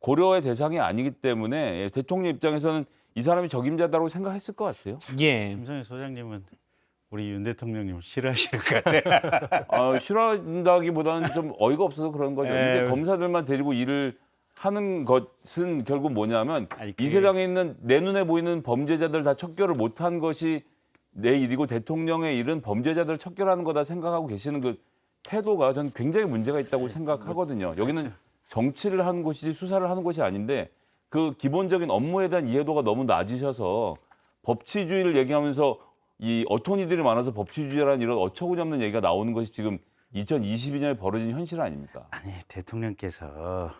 고려의 대상이 아니기 때문에 대통령 입장에서는 이 사람이 적임자다라고 생각했을 것 같아요. 예. 김성희 소장님은 우리 윤 대통령님 싫어하실 것 같아요. 싫어한다기보다는 좀 어이가 없어서 그런 거죠. 이제 검사들만 데리고 일을 하는 것은 결국 뭐냐면 아니, 이 세상에 있는 내 눈에 보이는 범죄자들 다 척결을 못한 것이 내 일이고 대통령의 일은 범죄자들을 척결하는 거다 생각하고 계시는 그 태도가 저는 굉장히 문제가 있다고 생각하거든요. 여기는 정치를 하는 곳이지 수사를 하는 곳이 아닌데 그 기본적인 업무에 대한 이해도가 너무 낮으셔서 법치주의를 얘기하면서 이 어토니들이 많아서 법치주의라는 이런 어처구니없는 얘기가 나오는 것이 지금 2022년에 벌어진 현실 아닙니까? 아니 대통령께서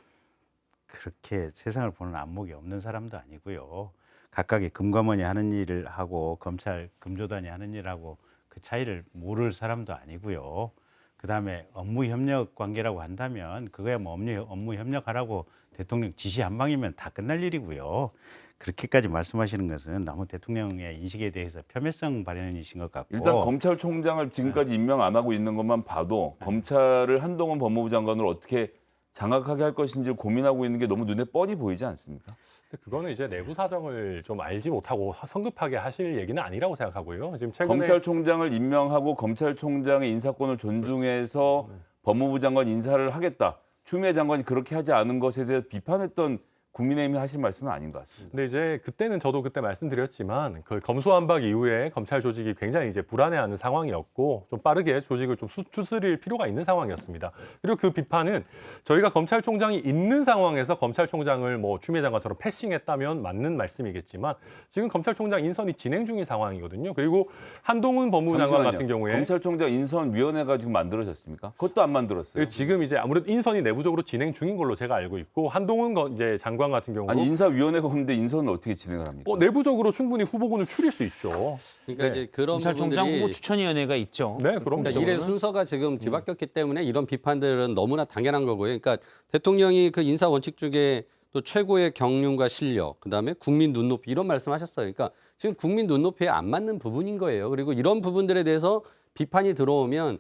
그렇게 세상을 보는 안목이 없는 사람도 아니고요. 각각의 금감원이 하는 일을 하고 검찰 금조단이 하는 일하고 그 차이를 모를 사람도 아니고요. 그다음에 업무 협력 관계라고 한다면 그거야 뭐 업무 협력하라고 대통령 지시 한 방이면 다 끝날 일이고요. 그렇게까지 말씀하시는 것은 너무 대통령의 인식에 대해서 폄훼성 발현이신 것 같고. 일단 검찰총장을 지금까지 임명 안 하고 있는 것만 봐도 검찰을 한동훈 법무부 장관으로 어떻게 장악하게 할 것인지 고민하고 있는 게 너무 눈에 뻔히 보이지 않습니까? 근데 그거는 이제 내부 사정을 좀 알지 못하고 성급하게 하실 얘기는 아니라고 생각하고요. 지금 최근에 검찰총장을 임명하고 검찰총장의 인사권을 존중해서 법무부 장관 인사를 하겠다. 추미애 장관이 그렇게 하지 않은 것에 대해 비판했던 국민의힘이 하실 말씀은 아닌 것 같습니다. 근데 이제 그때는 저도 그때 말씀드렸지만 그 검수완박 이후에 검찰 조직이 굉장히 이제 불안해하는 상황이었고 좀 빠르게 조직을 좀 추스릴 필요가 있는 상황이었습니다. 그리고 그 비판은 저희가 검찰총장이 있는 상황에서 검찰총장을 뭐 추미애 장관처럼 패싱했다면 맞는 말씀이겠지만 지금 검찰총장 인선이 진행 중인 상황이거든요. 그리고 한동훈 법무부 장관 같은 경우에 검찰총장 인선위원회가 지금 만들어졌습니까? 그것도 안 만들었어요. 지금 이제 아무래도 인선이 내부적으로 진행 중인 걸로 제가 알고 있고 한동훈 이제 장관 같은 경우도 아니 인사위원회가 없는데 인선은 어떻게 진행을 합니까? 내부적으로 충분히 후보군을 추릴 수 있죠. 그러니까 네. 이제 그런 검찰총장 부분들이 후보 추천위원회가 있죠. 네, 그럼 그러니까 일의 순서가 지금 뒤바뀌었기 때문에 이런 비판들은 너무나 당연한 거고요. 그러니까 대통령이 그 인사 원칙 중에 또 최고의 경륜과 실력, 그다음에 국민 눈높이 이런 말씀하셨어요. 그러니까 지금 국민 눈높이에 안 맞는 부분인 거예요. 그리고 이런 부분들에 대해서 비판이 들어오면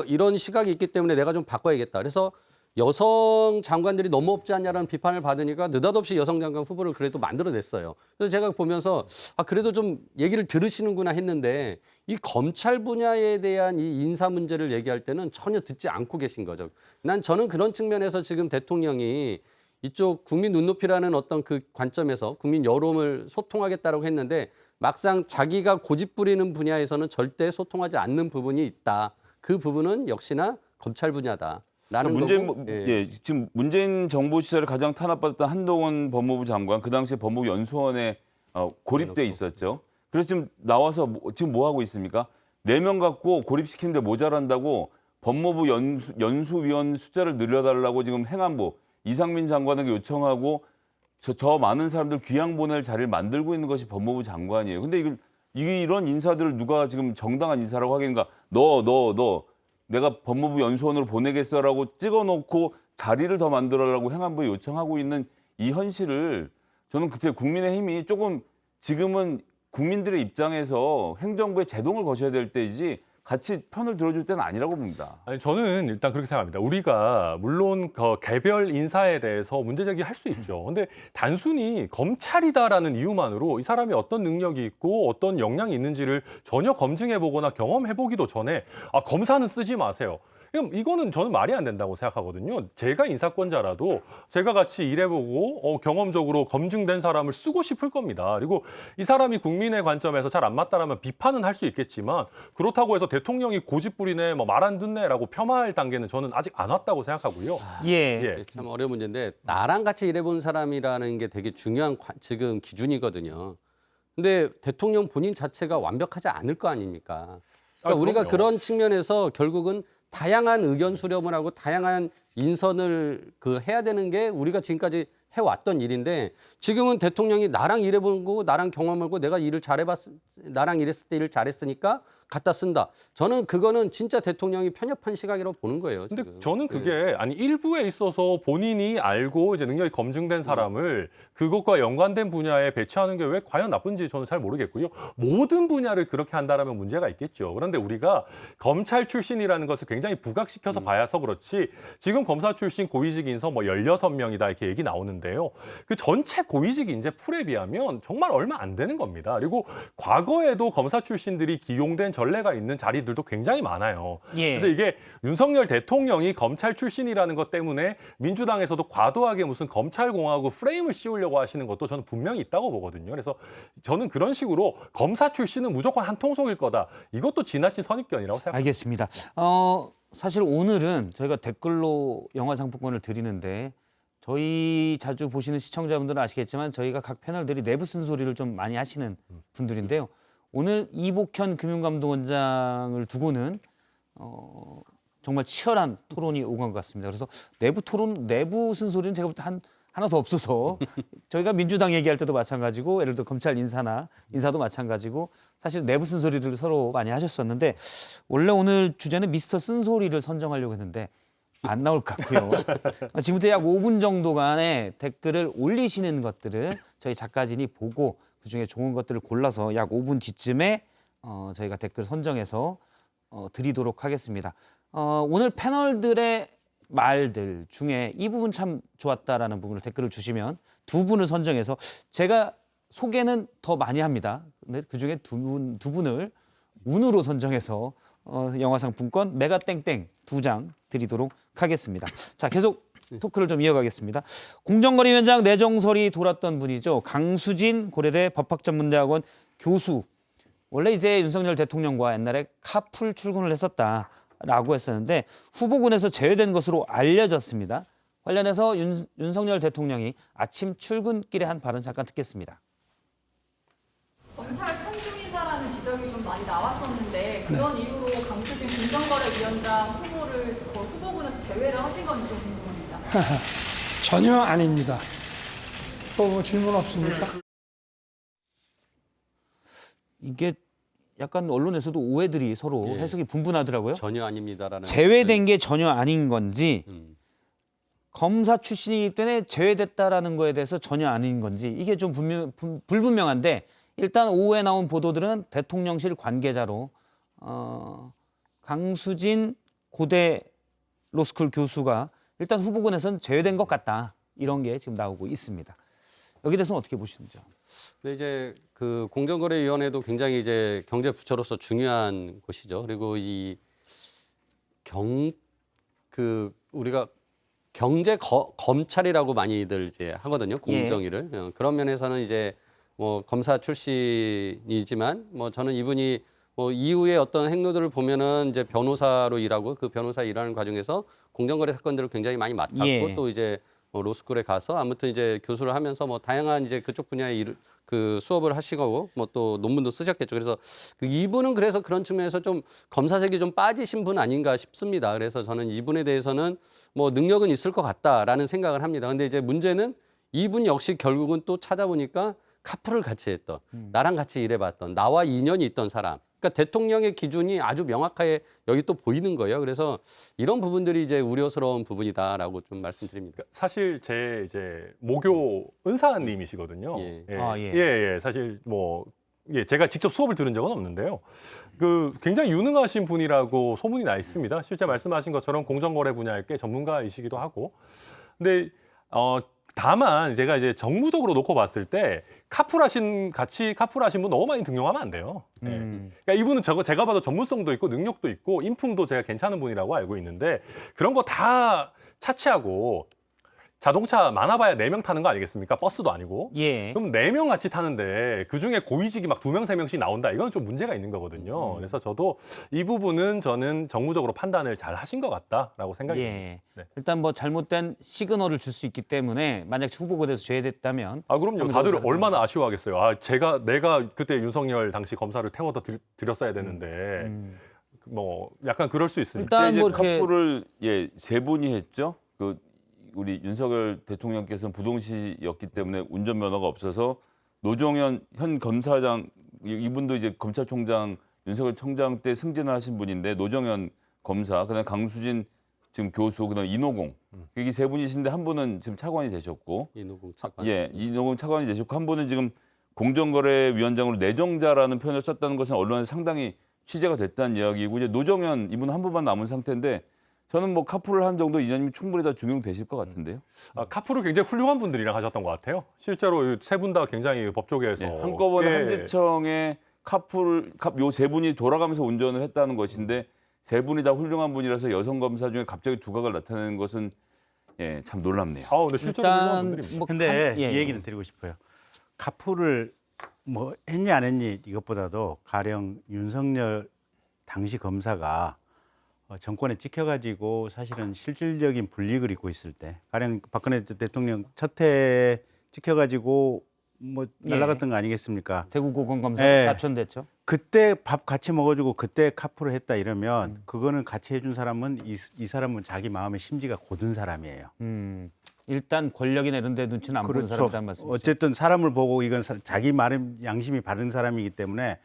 이런 시각이 있기 때문에 내가 좀 바꿔야겠다. 그래서 여성 장관들이 너무 없지 않냐라는 비판을 받으니까 느닷없이 여성 장관 후보를 그래도 만들어냈어요. 그래서 제가 보면서 그래도 좀 얘기를 들으시는구나 했는데 이 검찰 분야에 대한 이 인사 문제를 얘기할 때는 전혀 듣지 않고 계신 거죠. 저는 그런 측면에서 지금 대통령이 이쪽 국민 눈높이라는 어떤 그 관점에서 국민 여론을 소통하겠다라고 했는데 막상 자기가 고집 부리는 분야에서는 절대 소통하지 않는 부분이 있다. 그 부분은 역시나 검찰 분야다. 지금 문재인 정부 시절에 가장 탄압받았던 한동훈 법무부 장관 그 당시에 법무연수원에 고립돼 있었죠. 그래서 지금 나와서 지금 뭐 하고 있습니까? 4명 갖고 고립시키는데 모자란다고 법무부 연수위원 숫자를 늘려달라고 지금 행안부 이상민 장관에게 요청하고 저 많은 사람들 귀양 보낼 자리를 만들고 있는 것이 법무부 장관이에요. 근데 이런 인사들을 누가 지금 정당한 인사라고 하겠는가? 너 내가 법무부 연수원으로 보내겠어라고 찍어놓고 자리를 더 만들어라고 행안부에 요청하고 있는 이 현실을 저는 그때 국민의힘이 조금 지금은 국민들의 입장에서 행정부에 제동을 거셔야 될 때이지 같이 편을 들어줄 때는 아니라고 봅니다. 아니, 저는 일단 그렇게 생각합니다. 우리가 물론 그 개별 인사에 대해서 문제 제기할 수 있죠. 근데 단순히 검찰이다라는 이유만으로 이 사람이 어떤 능력이 있고 어떤 역량이 있는지를 전혀 검증해 보거나 경험해 보기도 전에 검사는 쓰지 마세요. 이거는 저는 말이 안 된다고 생각하거든요. 제가 인사권자라도 제가 같이 일해보고 경험적으로 검증된 사람을 쓰고 싶을 겁니다. 그리고 이 사람이 국민의 관점에서 잘 안 맞다라면 비판은 할 수 있겠지만 그렇다고 해서 대통령이 고집부리네, 말 안 듣네라고 폄하할 단계는 저는 아직 안 왔다고 생각하고요. 예. 참 어려운 문제인데 나랑 같이 일해본 사람이라는 게 되게 중요한 지금 기준이거든요. 근데 대통령 본인 자체가 완벽하지 않을 거 아닙니까? 그러니까 우리가 그럼요. 그런 측면에서 결국은 다양한 의견 수렴을 하고 다양한 인선을 해야 되는 게 우리가 지금까지 해왔던 일인데 지금은 대통령이 나랑 일해보고 나랑 경험하고 내가 나랑 일했을 때 일을 잘했으니까 갖다 쓴다. 저는 그거는 진짜 대통령이 편협한 시각이라고 보는 거예요. 근데 지금. 저는 그게 일부에 있어서 본인이 알고 이제 능력이 검증된 사람을 그것과 연관된 분야에 배치하는 게 왜 과연 나쁜지 저는 잘 모르겠고요. 모든 분야를 그렇게 한다라면 문제가 있겠죠. 그런데 우리가 검찰 출신이라는 것을 굉장히 부각시켜서 봐야서 그렇지 지금 검사 출신 고위직 인선 16명이다 이렇게 얘기 나오는데요. 그 전체 고위직 인재 풀에 비하면 정말 얼마 안 되는 겁니다. 그리고 과거에도 검사 출신들이 기용된 전례가 있는 자리들도 굉장히 많아요. 예. 그래서 이게 윤석열 대통령이 검찰 출신이라는 것 때문에 민주당에서도 과도하게 무슨 검찰공화국 프레임을 씌우려고 하시는 것도 저는 분명히 있다고 보거든요. 그래서 저는 그런 식으로 검사 출신은 무조건 한 통속일 거다. 이것도 지나친 선입견이라고 생각합니다. 알겠습니다. 사실 오늘은 저희가 댓글로 영화 상품권을 드리는데 저희 자주 보시는 시청자분들은 아시겠지만 저희가 각 패널들이 내부 쓴소리를 좀 많이 하시는 분들인데요. 오늘 이복현 금융감독원장을 두고는 정말 치열한 토론이 오간 것 같습니다. 그래서 내부 쓴소리는 제가 볼 때 하나도 없어서 저희가 민주당 얘기할 때도 마찬가지고 예를 들어 검찰 인사도 마찬가지고 사실 내부 쓴소리를 서로 많이 하셨었는데 원래 오늘 주제는 미스터 쓴소리를 선정하려고 했는데 안 나올 것 같고요. 지금부터 약 5분 정도간의 댓글을 올리시는 것들을 저희 작가진이 보고 그중에 좋은 것들을 골라서 약 5분 뒤쯤에 저희가 댓글 선정해서 드리도록 하겠습니다. 오늘 패널들의 말들 중에 이 부분 참 좋았다라는 부분을 댓글을 주시면 두 분을 선정해서 제가 소개는 더 많이 합니다. 근데 그중에 두 분을 운으로 선정해서 영화상품권 메가땡땡 2장 드리도록 하겠습니다. 자, 계속 토크를 좀 이어가겠습니다. 공정거래위원장 내정설이 돌았던 분이죠. 강수진 고려대 법학전문대학원 교수. 원래 이제 윤석열 대통령과 옛날에 카풀 출근을 했었다라고 했었는데 후보군에서 제외된 것으로 알려졌습니다. 관련해서 윤석열 대통령이 아침 출근길에 한 발언 잠깐 듣겠습니다. 검찰 편중인사라는 지적이 좀 많이 나왔었는데 그런 이유로 강수진 공정거래위원장 후보를 그 후보군에서 제외를 하신 건지 좀 궁금합니다. 전혀 아닙니다. 또 뭐 질문 없습니까? 이게 약간 언론에서도 오해들이 서로 예. 해석이 분분하더라고요. 전혀 아닙니다라는 제외된 게 전혀 아닌 건지 검사 출신이기 때문에 제외됐다라는 거에 대해서 전혀 아닌 건지 이게 좀 불분명한데 일단 오후에 나온 보도들은 대통령실 관계자로 강수진 고대 로스쿨 교수가 일단 후보군에서는 제외된 것 같다. 이런 게 지금 나오고 있습니다. 여기 대해서는 어떻게 보시는지요? 근데 이제 그 공정거래위원회도 굉장히 이제 경제 부처로서 중요한 곳이죠. 그리고 우리가 경제 검찰이라고 많이들 이제 하거든요. 공정위를. 그런 면에서는 이제 뭐 검사 출신이지만 뭐 저는 이분이 뭐 이후에 어떤 행로들을 보면은 이제 변호사로 일하고 그 변호사 일하는 과정에서 공정거래 사건들을 굉장히 많이 맡았고 예. 또 이제 뭐 로스쿨에 가서 아무튼 이제 교수를 하면서 뭐 다양한 이제 그쪽 분야의 그 수업을 하시고 뭐 또 논문도 쓰셨겠죠. 그래서 이분은 그래서 그런 측면에서 좀 검사색이 좀 빠지신 분 아닌가 싶습니다. 그래서 저는 이분에 대해서는 뭐 능력은 있을 것 같다라는 생각을 합니다. 근데 이제 문제는 이분 역시 결국은 또 찾아보니까 카풀을 같이 했던, 나랑 같이 일해봤던, 나와 인연이 있던 사람. 그러니까 대통령의 기준이 아주 명확하게 여기 또 보이는 거예요. 그래서 이런 부분들이 이제 우려스러운 부분이다라고 좀 말씀드립니다. 사실 제 이제 모교 은사님이시거든요. 예. 예. 사실 뭐 제가 직접 수업을 들은 적은 없는데요. 그 굉장히 유능하신 분이라고 소문이 나 있습니다. 실제 말씀하신 것처럼 공정거래 분야의 꽤 전문가이시기도 하고. 근데 다만 제가 이제 정무적으로 놓고 봤을 때 같이 카풀하신 분 너무 많이 등용하면 안 돼요. 그러니까 이분은 제가 봐도 전문성도 있고 능력도 있고 인품도 제가 괜찮은 분이라고 알고 있는데 그런 거 다 차치하고 자동차 많아봐야 4명 타는 거 아니겠습니까? 버스도 아니고. 예. 그럼 4명 같이 타는데 그중에 고위직이 막 2명, 3명씩 나온다. 이건 좀 문제가 있는 거거든요. 그래서 저도 이 부분은 저는 정무적으로 판단을 잘 하신 것 같다라고 생각이 듭니다. 예. 네. 일단 뭐 잘못된 시그널을 줄 수 있기 때문에 만약 후보군에서 제외됐다면 아 그럼요. 다들 얼마나 아쉬워하겠어요. 내가 그때 윤석열 당시 검사를 태워다 드렸어야 되는데 뭐 약간 그럴 수 있으니까. 일단 이제 뭐 이렇게 카풀을 세 분이 했죠. 우리 윤석열 대통령께서는 부동시였기 때문에 운전면허가 없어서 노정현 현 검사장 이분도 이제 검찰총장 윤석열 청장 때 승진을 하신 분인데 노정현 검사 그다음에 강수진 지금 교수 그다음에 이노공 이게 세 분이신데 한 분은 지금 차관이 되셨고 이노공 차관. 이노공 차관이 되셨고 한 분은 지금 공정거래위원장으로 내정자라는 표현을 썼다는 것은 언론에 상당히 취재가 됐다는 이야기고 이제 노정현 이분 한 분만 남은 상태인데 저는 뭐 카풀을 한 정도 인연이면 충분히 다 중용되실 것 같은데요. 카풀을 굉장히 훌륭한 분들이랑 하셨던 것 같아요. 실제로 세 분 다 굉장히 법조계에서 한꺼번에 꽤 한지청에 요 세 분이 돌아가면서 운전을 했다는 것인데 세 분이 다 훌륭한 분이라서 여성 검사 중에 갑자기 두각을 나타내는 것은 참 놀랍네요. 근데 실제로 훌륭한 분들입니다. 뭐 근데 예. 이 얘기는 드리고 싶어요. 카풀을 뭐 했니 안 했니 이것보다도 가령 윤석열 당시 검사가 정권에 찍혀가지고 사실은 실질적인 불이익을 입고 있을 때 가령 박근혜 대통령 첫 해 찍혀가지고 뭐 날아갔던 거 아니겠습니까? 대구고검검사 예. 좌천됐죠. 그때 밥 같이 먹어주고 그때 카풀을 했다 이러면 그거는 같이 해준 사람은 이 사람은 자기 마음의 심지가 고든 사람이에요. 일단 권력이나 이런 데 눈치는 안 보는 사람이란 말씀이죠. 어쨌든 사람을 보고 이건 자기 말의 양심이 바른 사람이기 때문에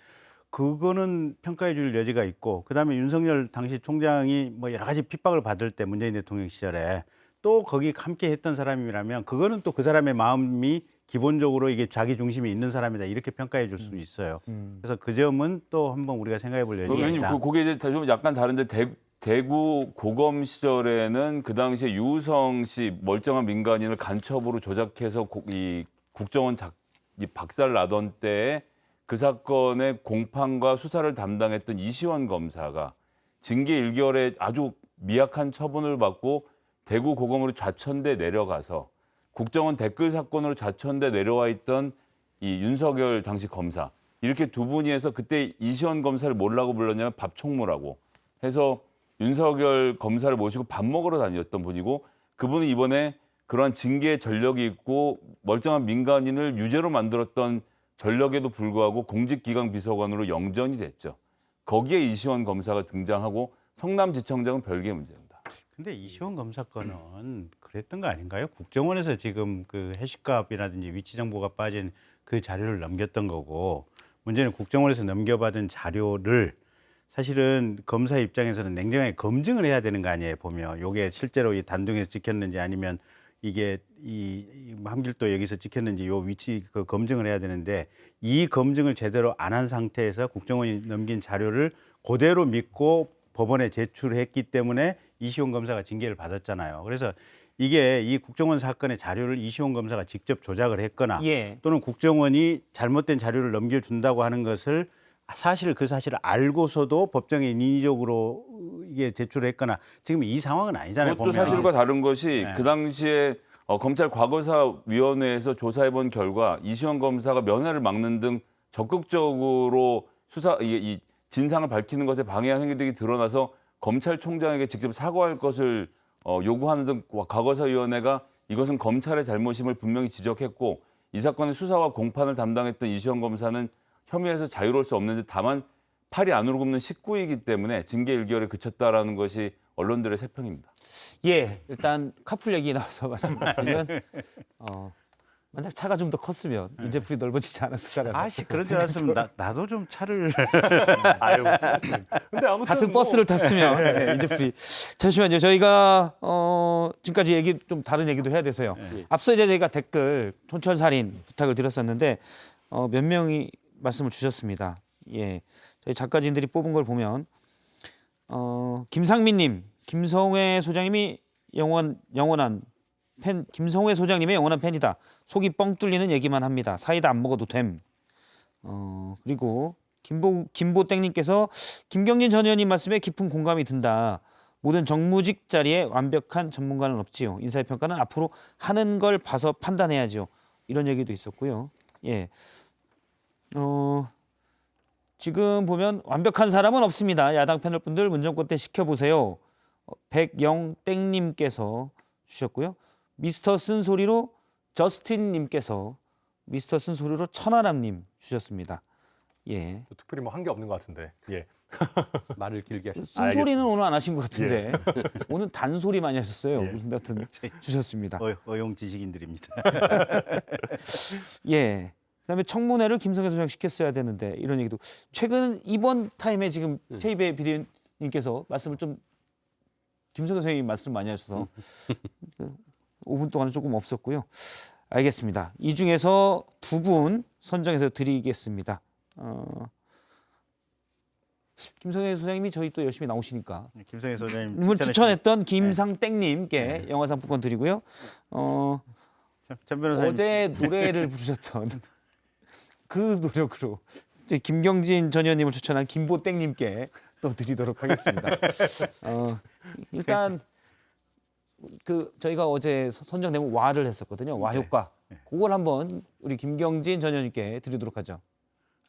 그거는 평가해 줄 여지가 있고 그다음에 윤석열 당시 총장이 뭐 여러 가지 핍박을 받을 때 문재인 대통령 시절에 또 거기 함께 했던 사람이라면 그거는 또 그 사람의 마음이 기본적으로 이게 자기 중심이 있는 사람이다 이렇게 평가해 줄 수 있어요. 그래서 그 점은 또 한번 우리가 생각해 볼 여지가 의원님, 있다. 그게 이제 좀 약간 다른데 대구 고검 시절에는 그 당시에 유우성 씨 멀쩡한 민간인을 간첩으로 조작해서 이 국정원 이 박살 나던 때에 그 사건의 공판과 수사를 담당했던 이시원 검사가 징계 1개월에 아주 미약한 처분을 받고 대구 고검으로 좌천돼 내려가서 국정원 댓글 사건으로 좌천돼 내려와 있던 이 윤석열 당시 검사 이렇게 두 분이 해서 그때 이시원 검사를 뭐라고 불렀냐면 밥총무라고 해서 윤석열 검사를 모시고 밥 먹으러 다녔던 분이고 그분은 이번에 그러한 징계 전력이 있고 멀쩡한 민간인을 유죄로 만들었던 전력에도 불구하고 공직기강 비서관으로 영전이 됐죠. 거기에 이시원 검사가 등장하고 성남지청장은 별개의 문제입니다. 근데 이시원 검사 건은 그랬던 거 아닌가요? 국정원에서 지금 그 해시값이라든지 위치 정보가 빠진 그 자료를 넘겼던 거고 문제는 국정원에서 넘겨받은 자료를 사실은 검사 입장에서는 냉정하게 검증을 해야 되는 거 아니에요. 보면 이게 실제로 이 단둥에서 찍혔는지 아니면 이게 이 함길도 여기서 찍혔는지 요 위치 그 검증을 해야 되는데 이 검증을 제대로 안 한 상태에서 국정원이 넘긴 자료를 그대로 믿고 법원에 제출했기 때문에 이시원 검사가 징계를 받았잖아요. 그래서 이게 이 국정원 사건의 자료를 이시원 검사가 직접 조작을 했거나 예. 또는 국정원이 잘못된 자료를 넘겨준다고 하는 것을 그 사실을 알고서도 법정에 인위적으로 이게 제출했거나 지금 이 상황은 아니잖아요. 그것도 보면. 사실과 다른 것이 네. 그 당시에 검찰 과거사위원회에서 조사해 본 결과 이시원 검사가 면회를 막는 등 적극적으로 이 진상을 밝히는 것에 방해한 행위들이 드러나서 검찰총장에게 직접 사과할 것을 요구하는 등 과거사위원회가 이것은 검찰의 잘못임을 분명히 지적했고 이 사건의 수사와 공판을 담당했던 이시원 검사는 혐의에서 자유로울 수 없는데 다만 팔이 안으로 굽는 식구이기 때문에 징계 1개월에 그쳤다라는 것이 언론들의 세평입니다. 예, 일단 카풀 얘기 나와서 말씀드리면 만약 차가 좀 더 컸으면 인재풀이 넓어지지 않았을까라는. 아씨 그런 줄 알았으면 나도 좀 차를 아유, 수고하셨습니다. 근데 아무튼 같은 뭐 버스를 탔으면 네, 인재풀이. 잠시만요. 저희가 지금까지 얘기 좀 다른 얘기도 해야 돼서요. 앞서 이제 저희가 댓글 촌철살인 부탁을 드렸었는데 몇 명이 말씀을 주셨습니다. 예, 저희 작가진들이 뽑은 걸 보면 김상민님, 김성회 소장님이 영원한 팬, 김성회 소장님의 영원한 팬이다. 속이 뻥 뚫리는 얘기만 합니다. 사이다 안 먹어도 됨. 그리고 김보땡님께서 김경진 전 의원님 말씀에 깊은 공감이 든다. 모든 정무직 자리에 완벽한 전문가는 없지요. 인사의 평가는 앞으로 하는 걸 봐서 판단해야죠. 이런 얘기도 있었고요. 예. 지금 보면 완벽한 사람은 없습니다. 야당 패널분들 문정권 때 시켜보세요. 백영땡님께서 주셨고요. 미스터 쓴소리로 저스틴님께서 미스터 쓴소리로 천하람님 주셨습니다. 예. 특별히 뭐 한 게 없는 것 같은데. 예. 말을 길게 하셨어요. 쓴소리는 오늘 안 하신 것 같은데 오늘 단소리 많이 하셨어요. 예. 무슨 같은 주셨습니다. 어용 지식인들입니다. 예. 그다음에 청문회를 김성애 소장 시켰어야 되는데 이런 얘기도 최근 이번 타임에 지금 최이배 비대위원님께서 말씀을 좀 김성애 선생님이 말씀 많이 하셔서 5분 동안은 조금 없었고요. 알겠습니다. 이 중에서 두 분 선정해서 드리겠습니다. 김성애 소장님이 저희 또 열심히 나오시니까 김성애 소장님 오늘 추천했던 김상땡님께 영화상품권 드리고요. 전 변호사님 어제 노래를 부르셨던 그 노력으로 이제 김경진 전 의원님을 추천한 김보땡님께 또 드리도록 하겠습니다. 일단 그 저희가 어제 선정되면 와를 했었거든요. 와 효과. 그걸 한번 우리 김경진 전 의원님께 드리도록 하죠.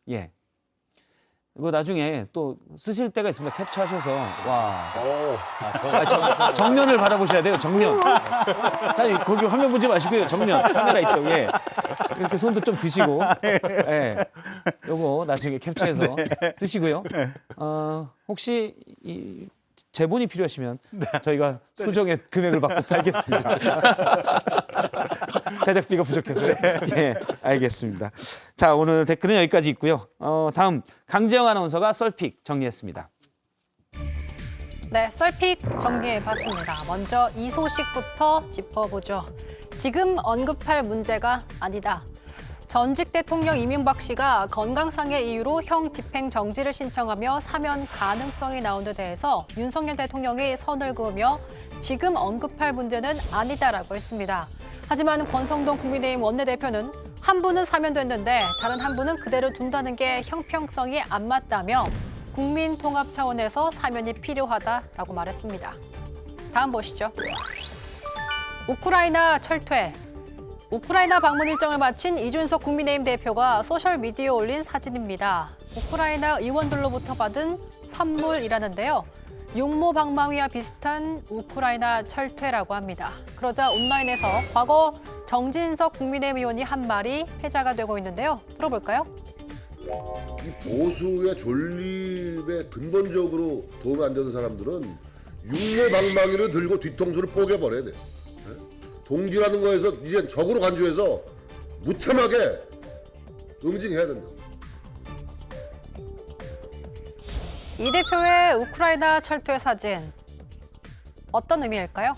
예. 이거 나중에 또 쓰실 때가 있습니다. 캡처하셔서 와 오, 정면을 바라보셔야 돼요. 정면. 자, 거기 화면 보지 마시고요. 정면 카메라 있죠. 예. 이렇게 손도 좀 드시고, 예. 요거 나중에 캡처해서 쓰시고요. 혹시 이 제본이 필요하시면 저희가 소정의 금액을 받고 팔겠습니다. 제작비가 부족해서요. 예, 알겠습니다. 자, 오늘 댓글은 여기까지 있고요. 다음 강지영 아나운서가 썰픽 정리했습니다. 네, 썰픽 정리해봤습니다. 먼저 이 소식부터 짚어보죠. 지금 언급할 문제가 아니다. 전직 대통령 이명박 씨가 건강상의 이유로 형 집행 정지를 신청하며 사면 가능성이 나온 데 대해서 윤석열 대통령이 선을 그으며 지금 언급할 문제는 아니다라고 했습니다. 하지만 권성동 국민의힘 원내대표는 한 분은 사면됐는데 다른 한 분은 그대로 둔다는 게 형평성이 안 맞다며 국민 통합 차원에서 사면이 필요하다라고 말했습니다. 다음 보시죠. 우크라이나 철퇴. 우크라이나 방문 일정을 마친 이준석 국민의힘 대표가 소셜미디어에 올린 사진입니다. 우크라이나 의원들로부터 받은 선물이라는데요. 육모방망이와 비슷한 우크라이나 철퇴라고 합니다. 그러자 온라인에서 과거 정진석 국민의힘 의원이 한 말이 회자가 되고 있는데요. 들어볼까요? 이 보수의 존립에 근본적으로 도움이 안 되는 사람들은 육모방망이를 들고 뒤통수를 뽀개버려야 돼. 동지라는 거에서 이제 적으로 간주해서 무참하게 응징해야 된다. 이 대표의 우크라이나 철퇴 사진 어떤 의미일까요?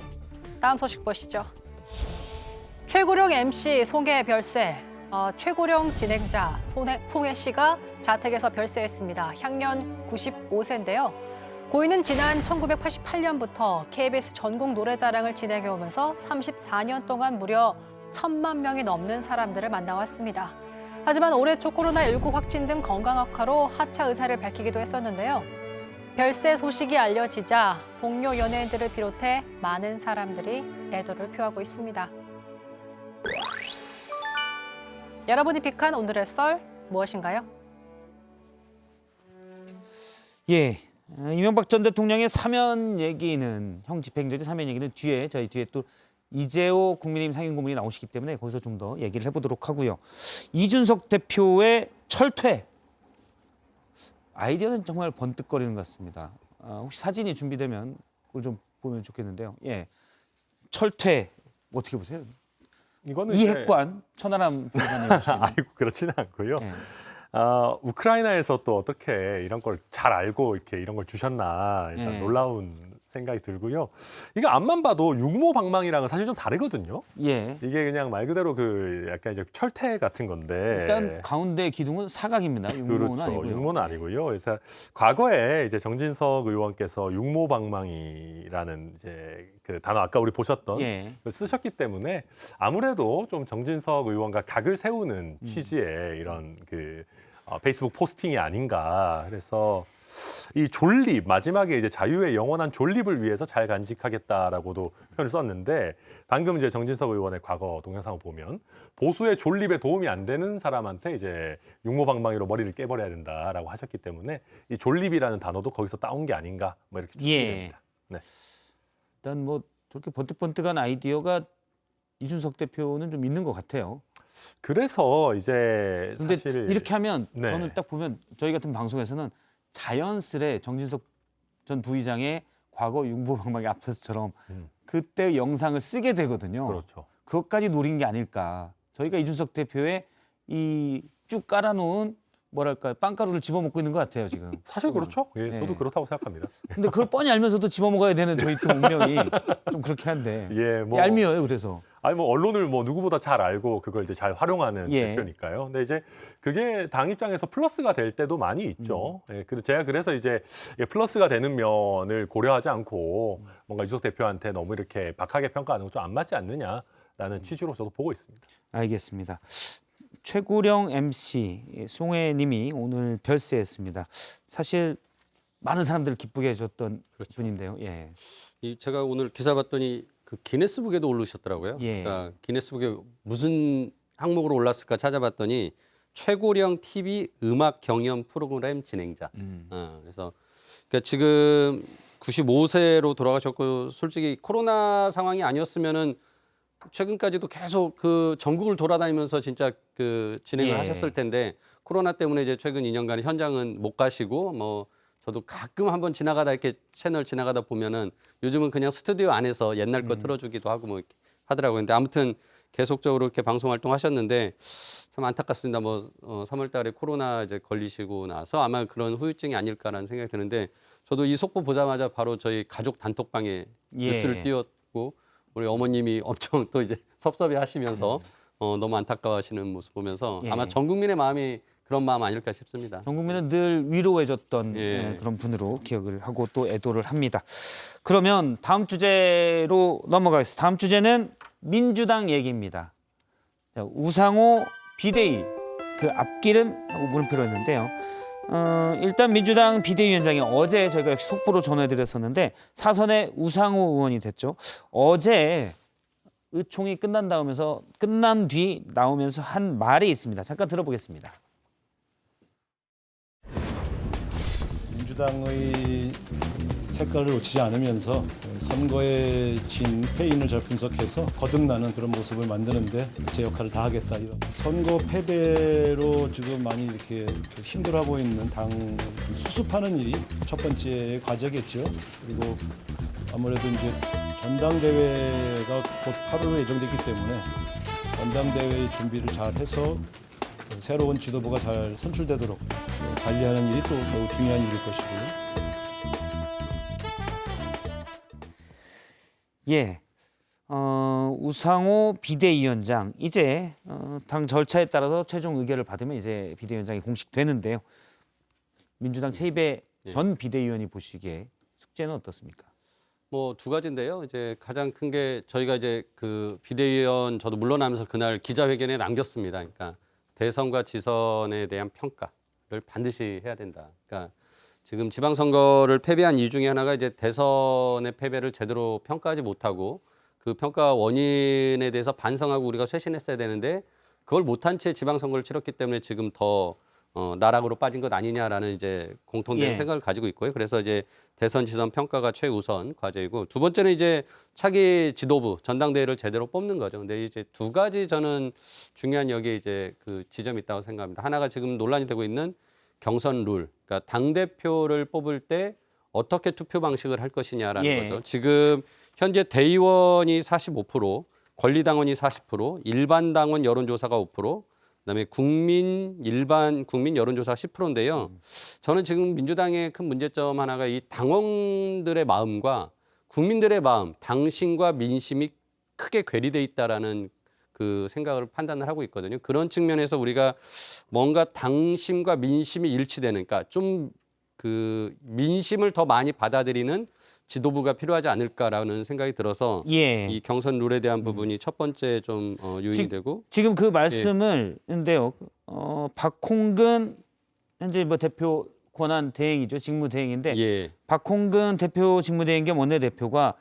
다음 소식 보시죠. 최고령 MC 송해 별세. 최고령 진행자 송해 씨가 자택에서 별세했습니다. 향년 95세인데요. 고인은 지난 1988년부터 KBS 전국 노래자랑을 진행해오면서 34년 동안 무려 1,000만 명이 넘는 사람들을 만나왔습니다. 하지만 올해 초 코로나19 확진 등 건강 악화로 하차 의사를 밝히기도 했었는데요. 별세 소식이 알려지자 동료 연예인들을 비롯해 많은 사람들이 애도를 표하고 있습니다. 여러분이 픽한 오늘의 썰 무엇인가요? 예. 이명박 전 대통령의 사면 얘기는 형 집행정지 사면 얘기는 저희 뒤에 또 이재호 국민의힘 상임고문이 나오시기 때문에 거기서 좀 더 얘기를 해보도록 하고요. 이준석 대표의 철퇴 아이디어는 정말 번뜩거리는 것 같습니다. 혹시 사진이 준비되면 그걸 좀 보면 좋겠는데요. 예, 철퇴 어떻게 보세요? 이거는 이핵관 천하람 부장님. 아이고 그렇지는 않고요. 예. 우크라이나에서 또 어떻게 이런 걸 잘 알고 이렇게 이런 걸 주셨나 일단 예. 놀라운 생각이 들고요. 이거 앞만 봐도 육모방망이랑은 사실 좀 다르거든요. 예. 이게 그냥 말 그대로 그 약간 이제 철퇴 같은 건데. 일단 가운데 기둥은 사각입니다. 육모는 그렇죠. 아니고요. 육모는 아니고요. 그래서 과거에 이제 정진석 의원께서 육모방망이라는 이제 그 단어 아까 우리 보셨던 예. 걸 쓰셨기 때문에 아무래도 좀 정진석 의원과 각을 세우는 취지의 이런 그 페이스북 포스팅이 아닌가. 그래서 이 존립 마지막에 이제 자유의 영원한 존립을 위해서 잘 간직하겠다라고도 표현을 썼는데 방금 이제 정진석 의원의 과거 동영상을 보면 보수의 존립에 도움이 안 되는 사람한테 이제 육모방망이로 머리를 깨버려야 된다라고 하셨기 때문에 이 존립이라는 단어도 거기서 따온 게 아닌가 뭐 이렇게 추측됩니다. 네. 일단 뭐 저렇게 번뜩번뜩한 아이디어가 이준석 대표는 좀 있는 것 같아요. 그래서 이제 근데 사실 이렇게 하면 네. 저는 딱 보면 저희 같은 방송에서는 자연스레 정진석 전 부의장의 과거 육모방망이 앞서서처럼 그때 영상을 쓰게 되거든요. 그렇죠. 그것까지 노린 게 아닐까. 저희가 이준석 대표의 이 쭉 깔아놓은 뭐랄까 빵가루를 집어먹고 있는 것 같아요 지금. 사실 그렇죠. 예, 네. 저도 그렇다고 생각합니다. 근데 그걸 뻔히 알면서도 집어먹어야 되는 저희 또 운명이 좀 그렇게 한데. 예, 뭐 얄미워요 그래서. 아니 뭐 언론을 뭐 누구보다 잘 알고 그걸 이제 잘 활용하는 예. 대표니까요. 근데 이제 그게 당 입장에서 플러스가 될 때도 많이 있죠. 예, 제가 그래서 이제 플러스가 되는 면을 고려하지 않고 뭔가 이준석 대표한테 너무 이렇게 박하게 평가하는 건 좀 안 맞지 않느냐라는 취지로 저도 보고 있습니다. 알겠습니다. 최고령 MC 송혜님이 오늘 별세했습니다. 사실 많은 사람들을 기쁘게 해줬던 분인데요. 예. 제가 오늘 기사 봤더니 그 기네스북에도 오르셨더라고요. 예. 그러니까 기네스북에 무슨 항목으로 올랐을까 찾아봤더니 최고령 TV 음악 경연 프로그램 진행자. 그래서 그러니까 지금 95세로 돌아가셨고 솔직히 코로나 상황이 아니었으면은 최근까지도 계속 그 전국을 돌아다니면서 진짜 그 진행을 예. 하셨을 텐데 코로나 때문에 이제 최근 2년간 현장은 못 가시고 뭐 저도 가끔 한번 지나가다 이렇게 채널 지나가다 보면은 요즘은 그냥 스튜디오 안에서 옛날 거 틀어주기도 하고 뭐 이렇게 하더라고요. 근데 아무튼 계속적으로 이렇게 방송 활동하셨는데 참 안타깝습니다. 뭐 3월달에 코로나 이제 걸리시고 나서 아마 그런 후유증이 아닐까라는 생각이 드는데 저도 이 속보 보자마자 바로 저희 가족 단톡방에 예. 뉴스를 띄웠고 우리 어머님이 엄청 또 이제 섭섭해하시면서 너무 안타까워하시는 모습 보면서 예. 아마 전 국민의 마음이 그런 마음 아닐까 싶습니다. 전 국민은 늘 위로해줬던 예. 그런 분으로 기억을 하고 또 애도를 합니다. 그러면 다음 주제로 넘어가겠습니다. 다음 주제는 민주당 얘기입니다. 자, 우상호 비대위 그 앞길은 하고 물음표로 했는데요. 일단 민주당 비대위원장이 어제 저희가 역시 속보로 전해드렸었는데 사선의 우상호 의원이 됐죠. 어제 의총이 끝난 뒤 나오면서 한 말이 있습니다. 잠깐 들어보겠습니다. 민주당의 색깔을 놓치지 않으면서 선거에 진 패인을 잘 분석해서 거듭나는 그런 모습을 만드는데 제 역할을 다하겠다. 이런 선거 패배로 지금 많이 이렇게 힘들어하고 있는 당 수습하는 일이 첫 번째 과제겠죠. 그리고 아무래도 이제 전당대회가 곧 8월에 예정됐기 때문에 전당대회 준비를 잘 해서 새로운 지도부가 잘 선출되도록 관리하는 일이 또 매우 중요한 일일 것이고요. 예, 우상호 비대위원장 이제 당 절차에 따라서 최종 의결을 받으면 이제 비대위원장이 공식되는데요. 민주당 최입의 전 비대위원이 보시기에 숙제는 어떻습니까? 뭐 두 가지인데요. 이제 가장 큰 게 저희가 이제 그 비대위원 저도 물러나면서 그날 기자회견에 남겼습니다. 그러니까 대선과 지선에 대한 평가를 반드시 해야 된다. 그러니까 지금 지방선거를 패배한 이유 중에 하나가 이제 대선의 패배를 제대로 평가하지 못하고 그 평가 원인에 대해서 반성하고 우리가 쇄신했어야 되는데 그걸 못한 채 지방선거를 치렀기 때문에 지금 더 나락으로 빠진 것 아니냐라는 이제 공통된 예. 생각을 가지고 있고요. 그래서 이제 대선 지선 평가가 최우선 과제이고 두 번째는 이제 차기 지도부 전당대회를 제대로 뽑는 거죠. 근데 이제 두 가지 저는 중요한 여기에 이제 그 지점이 있다고 생각합니다. 하나가 지금 논란이 되고 있는 경선 룰, 그러니까 당 대표를 뽑을 때 어떻게 투표 방식을 할 것이냐라는 예. 거죠. 지금 현재 대의원이 45%, 권리당원이 40%, 일반 당원 여론조사가 5%, 그다음에 일반 국민 여론조사가 10%인데요. 저는 지금 민주당의 큰 문제점 하나가 이 당원들의 마음과 국민들의 마음, 당심과 민심이 크게 괴리돼 있다라는 그 생각을 판단을 하고 있거든요. 그런 측면에서 우리가 뭔가 당심과 민심이 일치되는, 그러니까 좀 그 민심을 더 많이 받아들이는 지도부가 필요하지 않을까라는 생각이 들어서 예. 이 경선 룰에 대한 부분이 첫 번째 좀 요인이 되고 지금 그 말씀을 근데요. 박홍근 현재 뭐 대표 권한 대행이죠. 직무 대행인데 예. 박홍근 대표 직무 대행 겸 원내대표가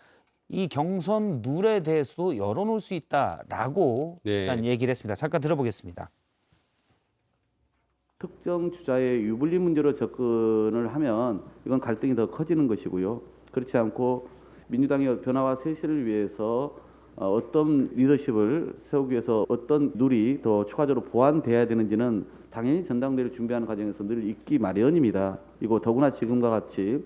이 경선 룰에 대해서도 열어놓을 수 있다라고 네. 일단 얘기를 했습니다. 잠깐 들어보겠습니다. 특정 주자의 유불리 문제로 접근을 하면 이건 갈등이 더 커지는 것이고요. 그렇지 않고 민주당의 변화와 쇄신을 위해서 어떤 리더십을 세우기 위해서 어떤 룰이 더 추가적으로 보완돼야 되는지는 당연히 전당대회를 준비하는 과정에서 늘 있기 마련입니다. 그리고 더구나 지금과 같이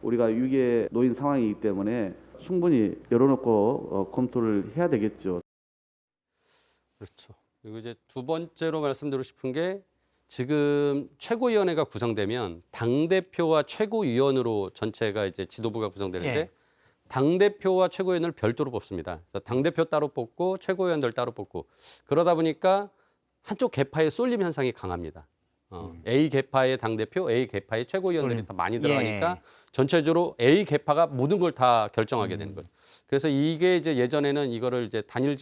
우리가 위기에 놓인 상황이기 때문에 충분히 열어놓고 검토를 해야 되겠죠. 그렇죠. 그리고 이제 두 번째로 말씀드리고 싶은 게 지금 최고위원회가 구성되면 당대표와 최고위원으로 전체가 이제 지도부가 구성되는데 예. 당대표와 최고위원을 별도로 뽑습니다. 그래서 당대표 따로 뽑고 최고위원들 따로 뽑고 그러다 보니까 한쪽 계파의 쏠림 현상이 강합니다. A 계파의 당대표, A 계파의 최고위원들이 더 많이 들어가니까 예. 전체적으로 A 계파가 모든 걸 다 결정하게 되는 거죠. 그래서 이게 이제 예전에는 이거를 이제 단일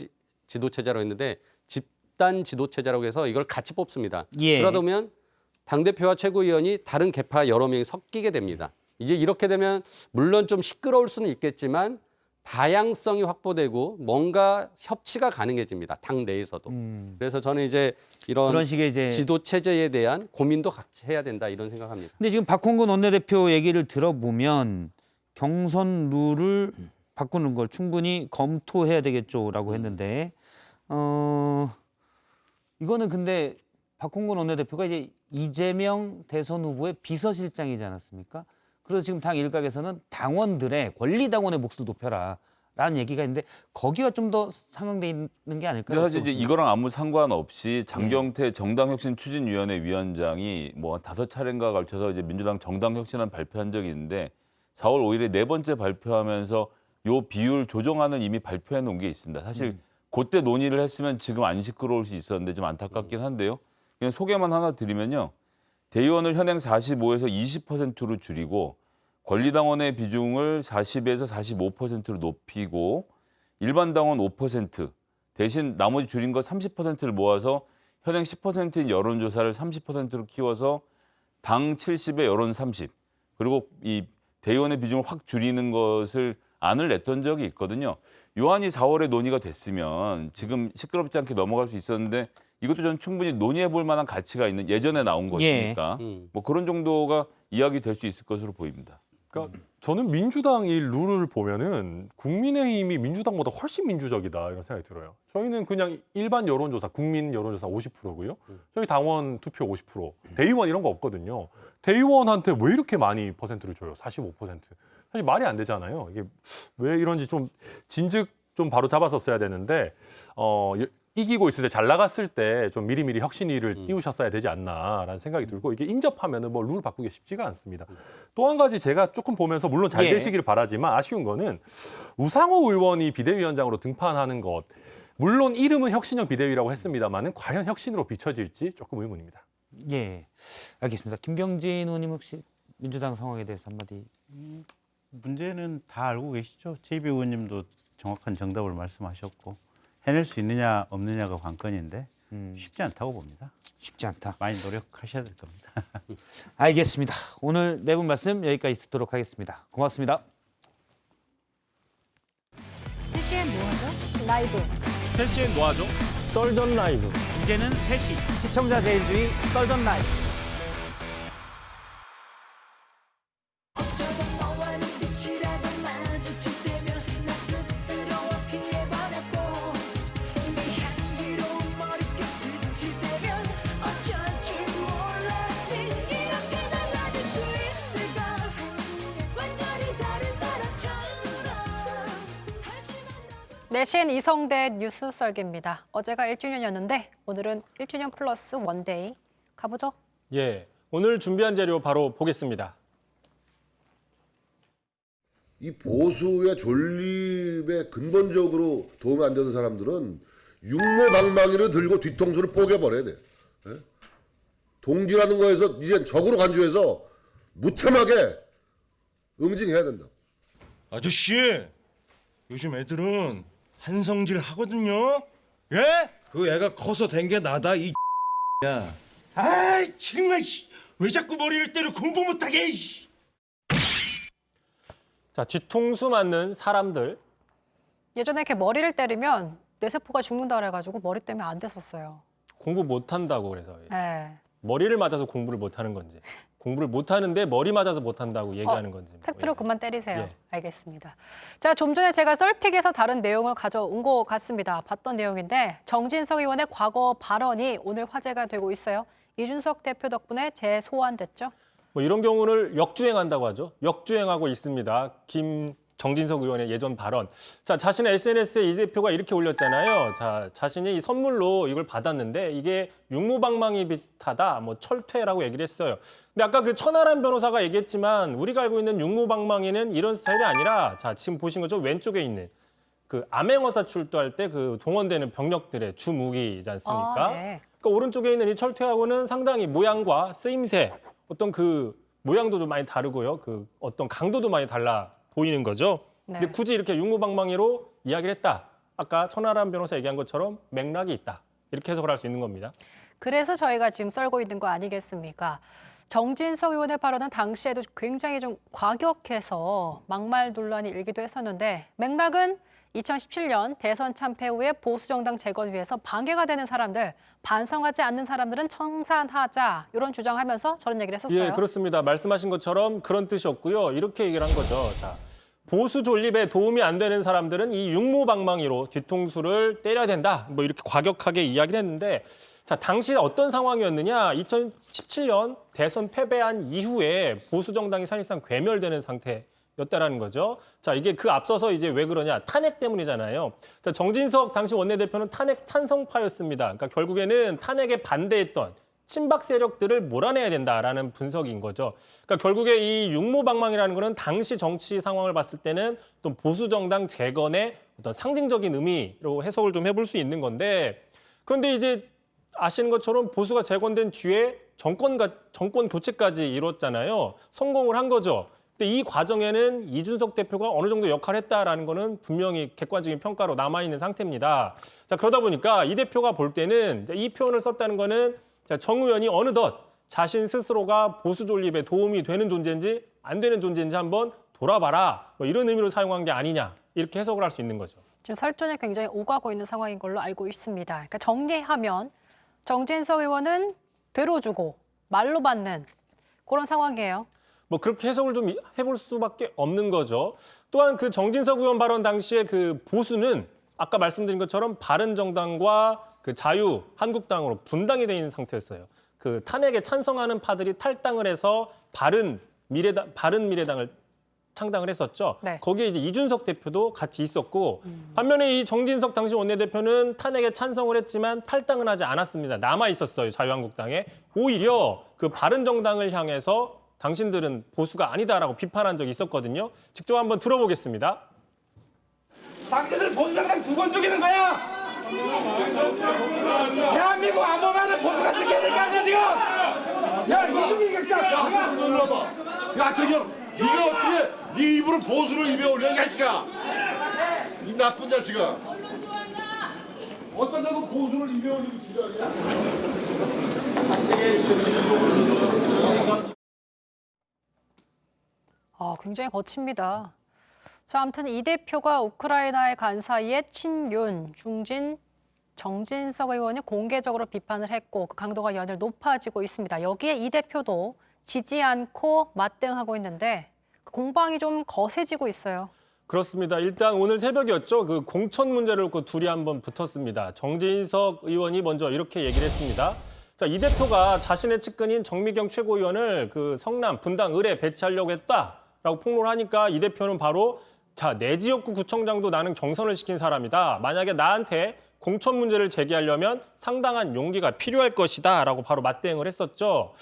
지도체제라고 했는데 집단 지도체제라고 해서 이걸 같이 뽑습니다. 예. 그러다 보면 당대표와 최고위원이 다른 계파 여러 명이 섞이게 됩니다. 이제 이렇게 되면 물론 좀 시끄러울 수는 있겠지만 다양성이 확보되고 뭔가 협치가 가능해집니다. 당 내에서도. 그래서 저는 이제 이런 그런 식의 이제 지도 체제에 대한 고민도 같이 해야 된다 이런 생각합니다. 근데 지금 박홍근 원내대표 얘기를 들어보면 경선 룰을 바꾸는 걸 충분히 검토해야 되겠죠라고 했는데 이거는 근데 박홍근 원내대표가 이제 이재명 대선 후보의 비서실장이지 않았습니까? 그래서 지금 당 일각에서는 당원들의 권리당원의 몫을 높여라라는 얘기가 있는데 거기가 좀 더 상응돼 있는 게 아닐까요? 근데 사실 이제 이거랑 아무 상관없이 장경태 정당혁신추진위원회 위원장이 뭐 5차례인가 걸쳐서 이제 민주당 정당혁신안 발표한 적이 있는데 4월 5일에 4번째 발표하면서 요 비율 조정안을 이미 발표해 놓은 게 있습니다. 사실 그때 논의를 했으면 지금 안 시끄러울 수 있었는데 좀 안타깝긴 한데요. 그냥 소개만 하나 드리면요. 대의원을 현행 45에서 20%로 줄이고 권리당원의 비중을 40에서 45%로 높이고 일반 당원 5% 대신 나머지 줄인 거 30%를 모아서 현행 10%인 여론조사를 30%로 키워서 당 70에 여론 30 그리고 이 대의원의 비중을 확 줄이는 것을 안을 냈던 적이 있거든요. 요안이 4월에 논의가 됐으면 지금 시끄럽지 않게 넘어갈 수 있었는데 이것도 저는 충분히 논의해 볼 만한 가치가 있는 예전에 나온 것이니까 뭐 그런 정도가 이야기 될 수 있을 것으로 보입니다. 그러니까 저는 민주당 이 룰을 보면은 국민의힘이 민주당보다 훨씬 민주적이다 이런 생각이 들어요. 저희는 그냥 일반 여론조사, 국민 여론조사 50%고요. 저희 당원 투표 50%, 대의원 이런 거 없거든요. 대의원한테 왜 이렇게 많이 퍼센트를 줘요? 45%. 사실 말이 안 되잖아요. 이게 왜 이런지 좀 진즉 좀 바로 잡았었어야 되는데 이기고 있을 때 잘 나갔을 때 좀 미리미리 혁신위를 띄우셨어야 되지 않나라는 생각이 들고 이게 인접하면은 뭐 룰 바꾸기 쉽지가 않습니다. 또 한 가지 제가 조금 보면서 물론 잘 되시기를 바라지만 아쉬운 거는 우상호 의원이 비대위원장으로 등판하는 것 물론 이름은 혁신형 비대위라고 했습니다만은 과연 혁신으로 비춰질지 조금 의문입니다. 예, 알겠습니다. 김경진 의원님 혹시 민주당 상황에 대해서 한마디. 문제는 다 알고 계시죠. JB 의원님도 정확한 정답을 말씀하셨고 해낼 수 있느냐 없느냐가 관건인데 쉽지 않다고 봅니다. 쉽지 않다. 많이 노력하셔야 될 겁니다. 알겠습니다. 오늘 네 분 말씀 여기까지 듣도록 하겠습니다. 고맙습니다. 3시엔 뭐하죠? 라이브. 3시엔 뭐하죠? 썰전 라이브. 이제는 3시 시청자 제일주의 썰전 라이브. 내신 이성대 뉴스 썰기입니다. 어제가 1주년이었는데 오늘은 1주년 플러스 원데이. 가보죠. 예, 오늘 준비한 자료 바로 보겠습니다. 이 보수의 존립에 근본적으로 도움이 안 되는 사람들은 육모방망이를 들고 뒤통수를 뽀개버려야 돼. 예? 동지라는 거에서 이제 적으로 간주해서 무참하게 응징해야 된다. 아저씨, 요즘 애들은 한성질 하거든요. 예? 그 애가 커서 된 게 나다 이 야. 아이 정말 왜 자꾸 머리를 때려 공부 못하게. 자, 뒤통수 맞는 사람들. 예전에 이렇게 머리를 때리면 뇌세포가 죽는다 그래가지고 머리 때문에 안 됐었어요. 공부 못한다고 그래서. 네. 머리를 맞아서 공부를 못하는 건지. 공부를 못하는데 머리 맞아서 못한다고 얘기하는 건지. 팩트로 예. 그만 때리세요. 예. 알겠습니다. 자, 좀 전에 제가 썰픽에서 다른 내용을 가져온 것 같습니다. 봤던 내용인데 정진석 의원의 과거 발언이 오늘 화제가 되고 있어요. 이준석 대표 덕분에 재소환됐죠. 뭐 이런 경우를 역주행한다고 하죠. 역주행하고 있습니다. 정진석 의원의 예전 발언. 자, 자신의 SNS에 이 대표가 이렇게 올렸잖아요. 자, 자신이 선물로 이걸 받았는데 이게 육모방망이 비슷하다, 뭐 철퇴라고 얘기를 했어요. 근데 아까 그 천하람 변호사가 얘기했지만 우리가 알고 있는 육모방망이는 이런 스타일이 아니라 자, 지금 보신 것처럼 왼쪽에 있는 그 암행어사 출두할 때 그 동원되는 병력들의 주 무기이지 않습니까? 네. 그러니까 오른쪽에 있는 이 철퇴하고는 상당히 모양과 쓰임새, 어떤 그 모양도 좀 많이 다르고요. 그 어떤 강도도 많이 달라 보이는 거죠. 네. 근데 굳이 이렇게 육모방망이로 이야기를 했다. 아까 천하람 변호사 얘기한 것처럼 맥락이 있다. 이렇게 해석을 할 수 있는 겁니다. 그래서 저희가 지금 썰고 있는 거 아니겠습니까? 정진석 의원의 발언은 당시에도 굉장히 좀 과격해서 막말 논란이 일기도 했었는데 맥락은 2017년 대선 참패 후에 보수정당 재건 위해서 방해가 되는 사람들, 반성하지 않는 사람들은 청산하자 이런 주장하면서 저런 얘기를 했었어요. 예, 그렇습니다. 말씀하신 것처럼 그런 뜻이었고요. 이렇게 얘기를 한 거죠. 자, 보수 존립에 도움이 안 되는 사람들은 이 육모방망이로 뒤통수를 때려야 된다. 뭐 이렇게 과격하게 이야기를 했는데 자, 당시 어떤 상황이었느냐? 2017년 대선 패배한 이후에 보수 정당이 사실상 괴멸되는 상태였다라는 거죠. 자, 이게 그 앞서서 이제 왜 그러냐? 탄핵 때문이잖아요. 자, 정진석 당시 원내대표는 탄핵 찬성파였습니다. 그러니까 결국에는 탄핵에 반대했던 친박 세력들을 몰아내야 된다라는 분석인 거죠. 그러니까 결국에 이 육모방망이라는 거는 당시 정치 상황을 봤을 때는 또 보수 정당 재건의 어떤 상징적인 의미로 해석을 좀 해볼 수 있는 건데 그런데 이제 아시는 것처럼 보수가 재건된 뒤에 정권 교체까지 이뤘잖아요. 성공을 한 거죠. 근데 이 과정에는 이준석 대표가 어느 정도 역할을 했다라는 거는 분명히 객관적인 평가로 남아있는 상태입니다. 자, 그러다 보니까 이 대표가 볼 때는 이 표현을 썼다는 거는 정 의원이 어느덧 자신 스스로가 보수 존립에 도움이 되는 존재인지 안 되는 존재인지 한번 돌아봐라. 뭐 이런 의미로 사용한 게 아니냐. 이렇게 해석을 할 수 있는 거죠. 지금 설전이 굉장히 오가고 있는 상황인 걸로 알고 있습니다. 그러니까 정리하면 정진석 의원은 되로 주고 말로 받는 그런 상황이에요. 뭐 그렇게 해석을 좀 해볼 수밖에 없는 거죠. 또한 그 정진석 의원 발언 당시에 그 보수는 아까 말씀드린 것처럼 바른정당과 그 자유한국당으로 분당이 돼 있는 상태였어요. 그 탄핵에 찬성하는 파들이 탈당을 해서 바른미래당을 창당을 했었죠. 네. 거기에 이제 이준석 대표도 같이 있었고 반면에 이 정진석 당시 원내대표는 탄핵에 찬성을 했지만 탈당은 하지 않았습니다. 남아 있었어요. 자유한국당에. 오히려 그 바른정당을 향해서 당신들은 보수가 아니다라고 비판한 적이 있었거든요. 직접 한번 들어보겠습니다. 당신들 보수정당 두 번 죽이는 거야. 대한민국 안보만은 보수가 지켜야 될 거 아니야 지금. 야 이준석이 야, 너 일로 와봐. 야, 대경, 네가 어떻게 네 입으로 보수를 입에 올려, 이 자식아. 이 나쁜 자식아. 어떤 놈은 보수를 입에 올리고 지랄이야. 굉장히 거칩니다. 자, 아무튼 이 대표가 우크라이나에 간 사이에 친윤, 중진, 정진석 의원이 공개적으로 비판을 했고 그 강도가 연일 높아지고 있습니다. 여기에 이 대표도 지지 않고 맞대응하고 있는데 그 공방이 좀 거세지고 있어요. 그렇습니다. 일단 오늘 새벽이었죠. 그 공천 문제를 놓고 둘이 한번 붙었습니다. 정진석 의원이 먼저 이렇게 얘기를 했습니다. 자, 이 대표가 자신의 측근인 정미경 최고위원을 그 성남, 분당, 을에 배치하려고 했다라고 폭로를 하니까 이 대표는 바로 자, 내 지역구 구청장도 나는 경선을 시킨 사람이다. 만약에 나한테 공천 문제를 제기하려면 상당한 용기가 필요할 것이다라고 바로 맞대응을 했었죠.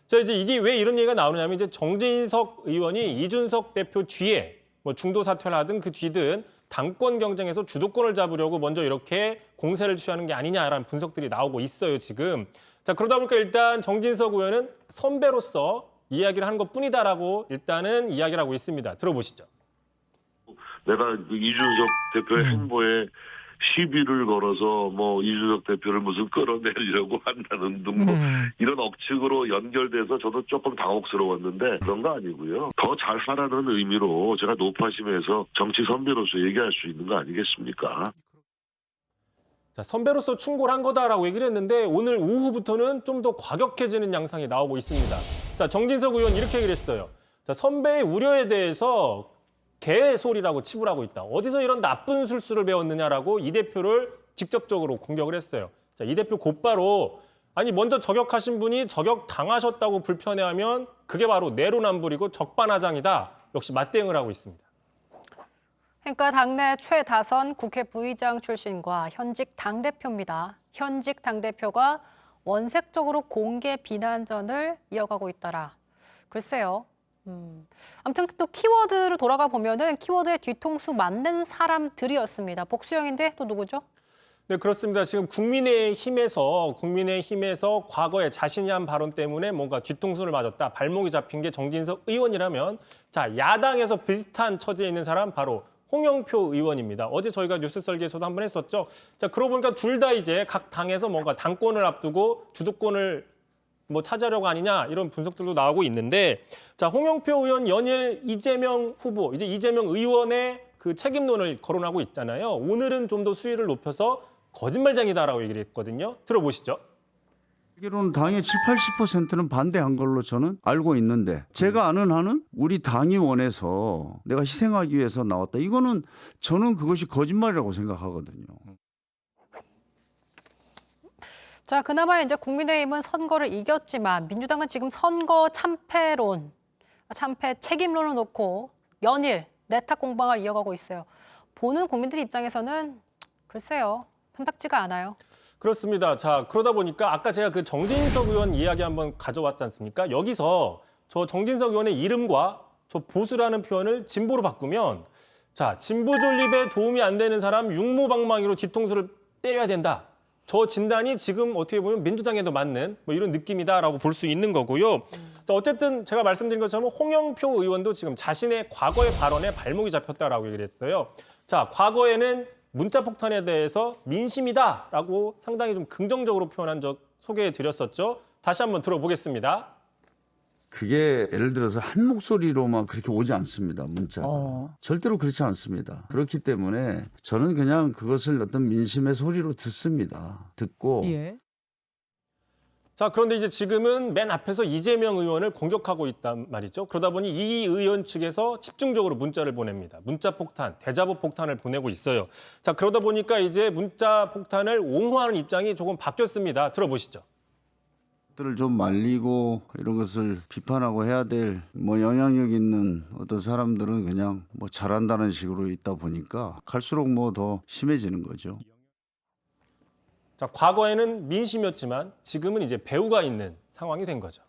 자, 이제 이게 왜 이런 얘기가 나오느냐면 이제 정진석 의원이 이준석 대표 뒤에 뭐 중도 사퇴를 하든 그 뒤든 당권 경쟁에서 주도권을 잡으려고 먼저 이렇게 공세를 취하는 게 아니냐라는 분석들이 나오고 있어요, 지금. 자, 그러다 보니까 일단 정진석 의원은 선배로서 이야기를 하는 것뿐이다라고 일단은 이야기를 하고 있습니다. 들어보시죠. 내가 이준석 대표의 행보에 시비를 걸어서 뭐 이준석 대표를 무슨 끌어내리려고 한다는 등 뭐 이런 억측으로 연결돼서 저도 조금 당혹스러웠는데 그런 거 아니고요. 더 잘 하라는 의미로 제가 노파심에서 정치 선배로서 얘기할 수 있는 거 아니겠습니까? 자, 선배로서 충고를 한 거다라고 얘기를 했는데 오늘 오후부터는 좀 더 과격해지는 양상이 나오고 있습니다. 자, 정진석 의원 이렇게 얘기를 했어요. 자, 선배의 우려에 대해서 개소리라고 치부하고 있다. 어디서 이런 나쁜 술수를 배웠느냐라고 이 대표를 직접적으로 공격을 했어요. 자, 이 대표 곧바로 아니 먼저 저격하신 분이 저격 당하셨다고 불편해하면 그게 바로 내로남불이고 적반하장이다. 역시 맞대응을 하고 있습니다. 그러니까 당내 최다선 국회 부의장 출신과 현직 당대표입니다. 현직 당대표가 원색적으로 공개 비난전을 이어가고 있더라. 글쎄요. 아무튼 또 키워드로 돌아가 보면은 키워드의 뒤통수 맞는 사람들이었습니다. 복수형인데 또 누구죠? 네, 그렇습니다. 지금 국민의힘에서 과거에 자신이 한 발언 때문에 뭔가 뒤통수를 맞았다, 발목이 잡힌 게 정진석 의원이라면 자, 야당에서 비슷한 처지에 있는 사람 바로 홍영표 의원입니다. 어제 저희가 뉴스 설계에서도 한번 했었죠. 자, 그러고 보니까 둘 다 이제 각 당에서 뭔가 당권을 앞두고 주도권을 뭐 차지하려고 아니냐 이런 분석들도 나오고 있는데 자 홍영표 의원 연일 이재명 후보 이제 이재명 의원의 그 책임론을 거론하고 있잖아요. 오늘은 좀 더 수위를 높여서 거짓말쟁이다라고 얘기를 했거든요. 들어보시죠. 알기로는 당의 70~80%는 반대한 걸로 저는 알고 있는데 제가 아는 한은 우리 당이 원해서 내가 희생하기 위해서 나왔다. 이거는 저는 그것이 거짓말이라고 생각하거든요. 자, 그나마 이제 국민의힘은 선거를 이겼지만 민주당은 지금 선거 참패 책임론을 놓고 연일 내탁 공방을 이어가고 있어요. 보는 국민들 입장에서는 글쎄요, 탐탁지가 않아요. 그렇습니다. 자, 그러다 보니까 아까 제가 그 정진석 의원 이야기 한번 가져왔지 않습니까? 여기서 저 정진석 의원의 이름과 저 보수라는 표현을 진보로 바꾸면 자, 진보 존립에 도움이 안 되는 사람 육모방망이로 뒤통수를 때려야 된다. 저 진단이 지금 어떻게 보면 민주당에도 맞는 뭐 이런 느낌이다라고 볼 수 있는 거고요. 자, 어쨌든 제가 말씀드린 것처럼 홍영표 의원도 지금 자신의 과거의 발언에 발목이 잡혔다라고 얘기를 했어요. 자, 과거에는 문자 폭탄에 대해서 민심이다라고 상당히 좀 긍정적으로 표현한 적 소개해 드렸었죠. 다시 한번 들어보겠습니다. 그게 예를 들어서 한 목소리로만 그렇게 오지 않습니다. 문자가. 절대로 그렇지 않습니다. 그렇기 때문에 저는 그냥 그것을 어떤 민심의 소리로 듣습니다. 듣고 자, 그런데 이제 지금은 맨 앞에서 이재명 의원을 공격하고 있단 말이죠. 그러다 보니 이 의원 측에서 집중적으로 문자를 보냅니다. 문자 폭탄, 대자보 폭탄을 보내고 있어요. 자, 그러다 보니까 이제 문자 폭탄을 옹호하는 입장이 조금 바뀌었습니다. 들어보시죠. 들을 좀 말리고 이런 것을 비판하고 해야 될 뭐 영향력 있는 어떤 사람들은 그냥 뭐 잘한다는 식으로 있다 보니까 갈수록 뭐 더 심해지는 거죠. 자, 과거에는 민심이었지만 지금은 이제 배우가 있는 상황이 된 거죠.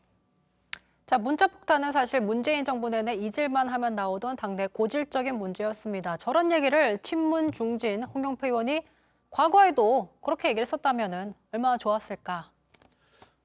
자, 문자 폭탄은 사실 문재인 정부 내내 잊을만 하면 나오던 당내 고질적인 문제였습니다. 저런 얘기를 친문 중진 홍영표 의원이 과거에도 그렇게 얘기를 썼다면은 얼마나 좋았을까.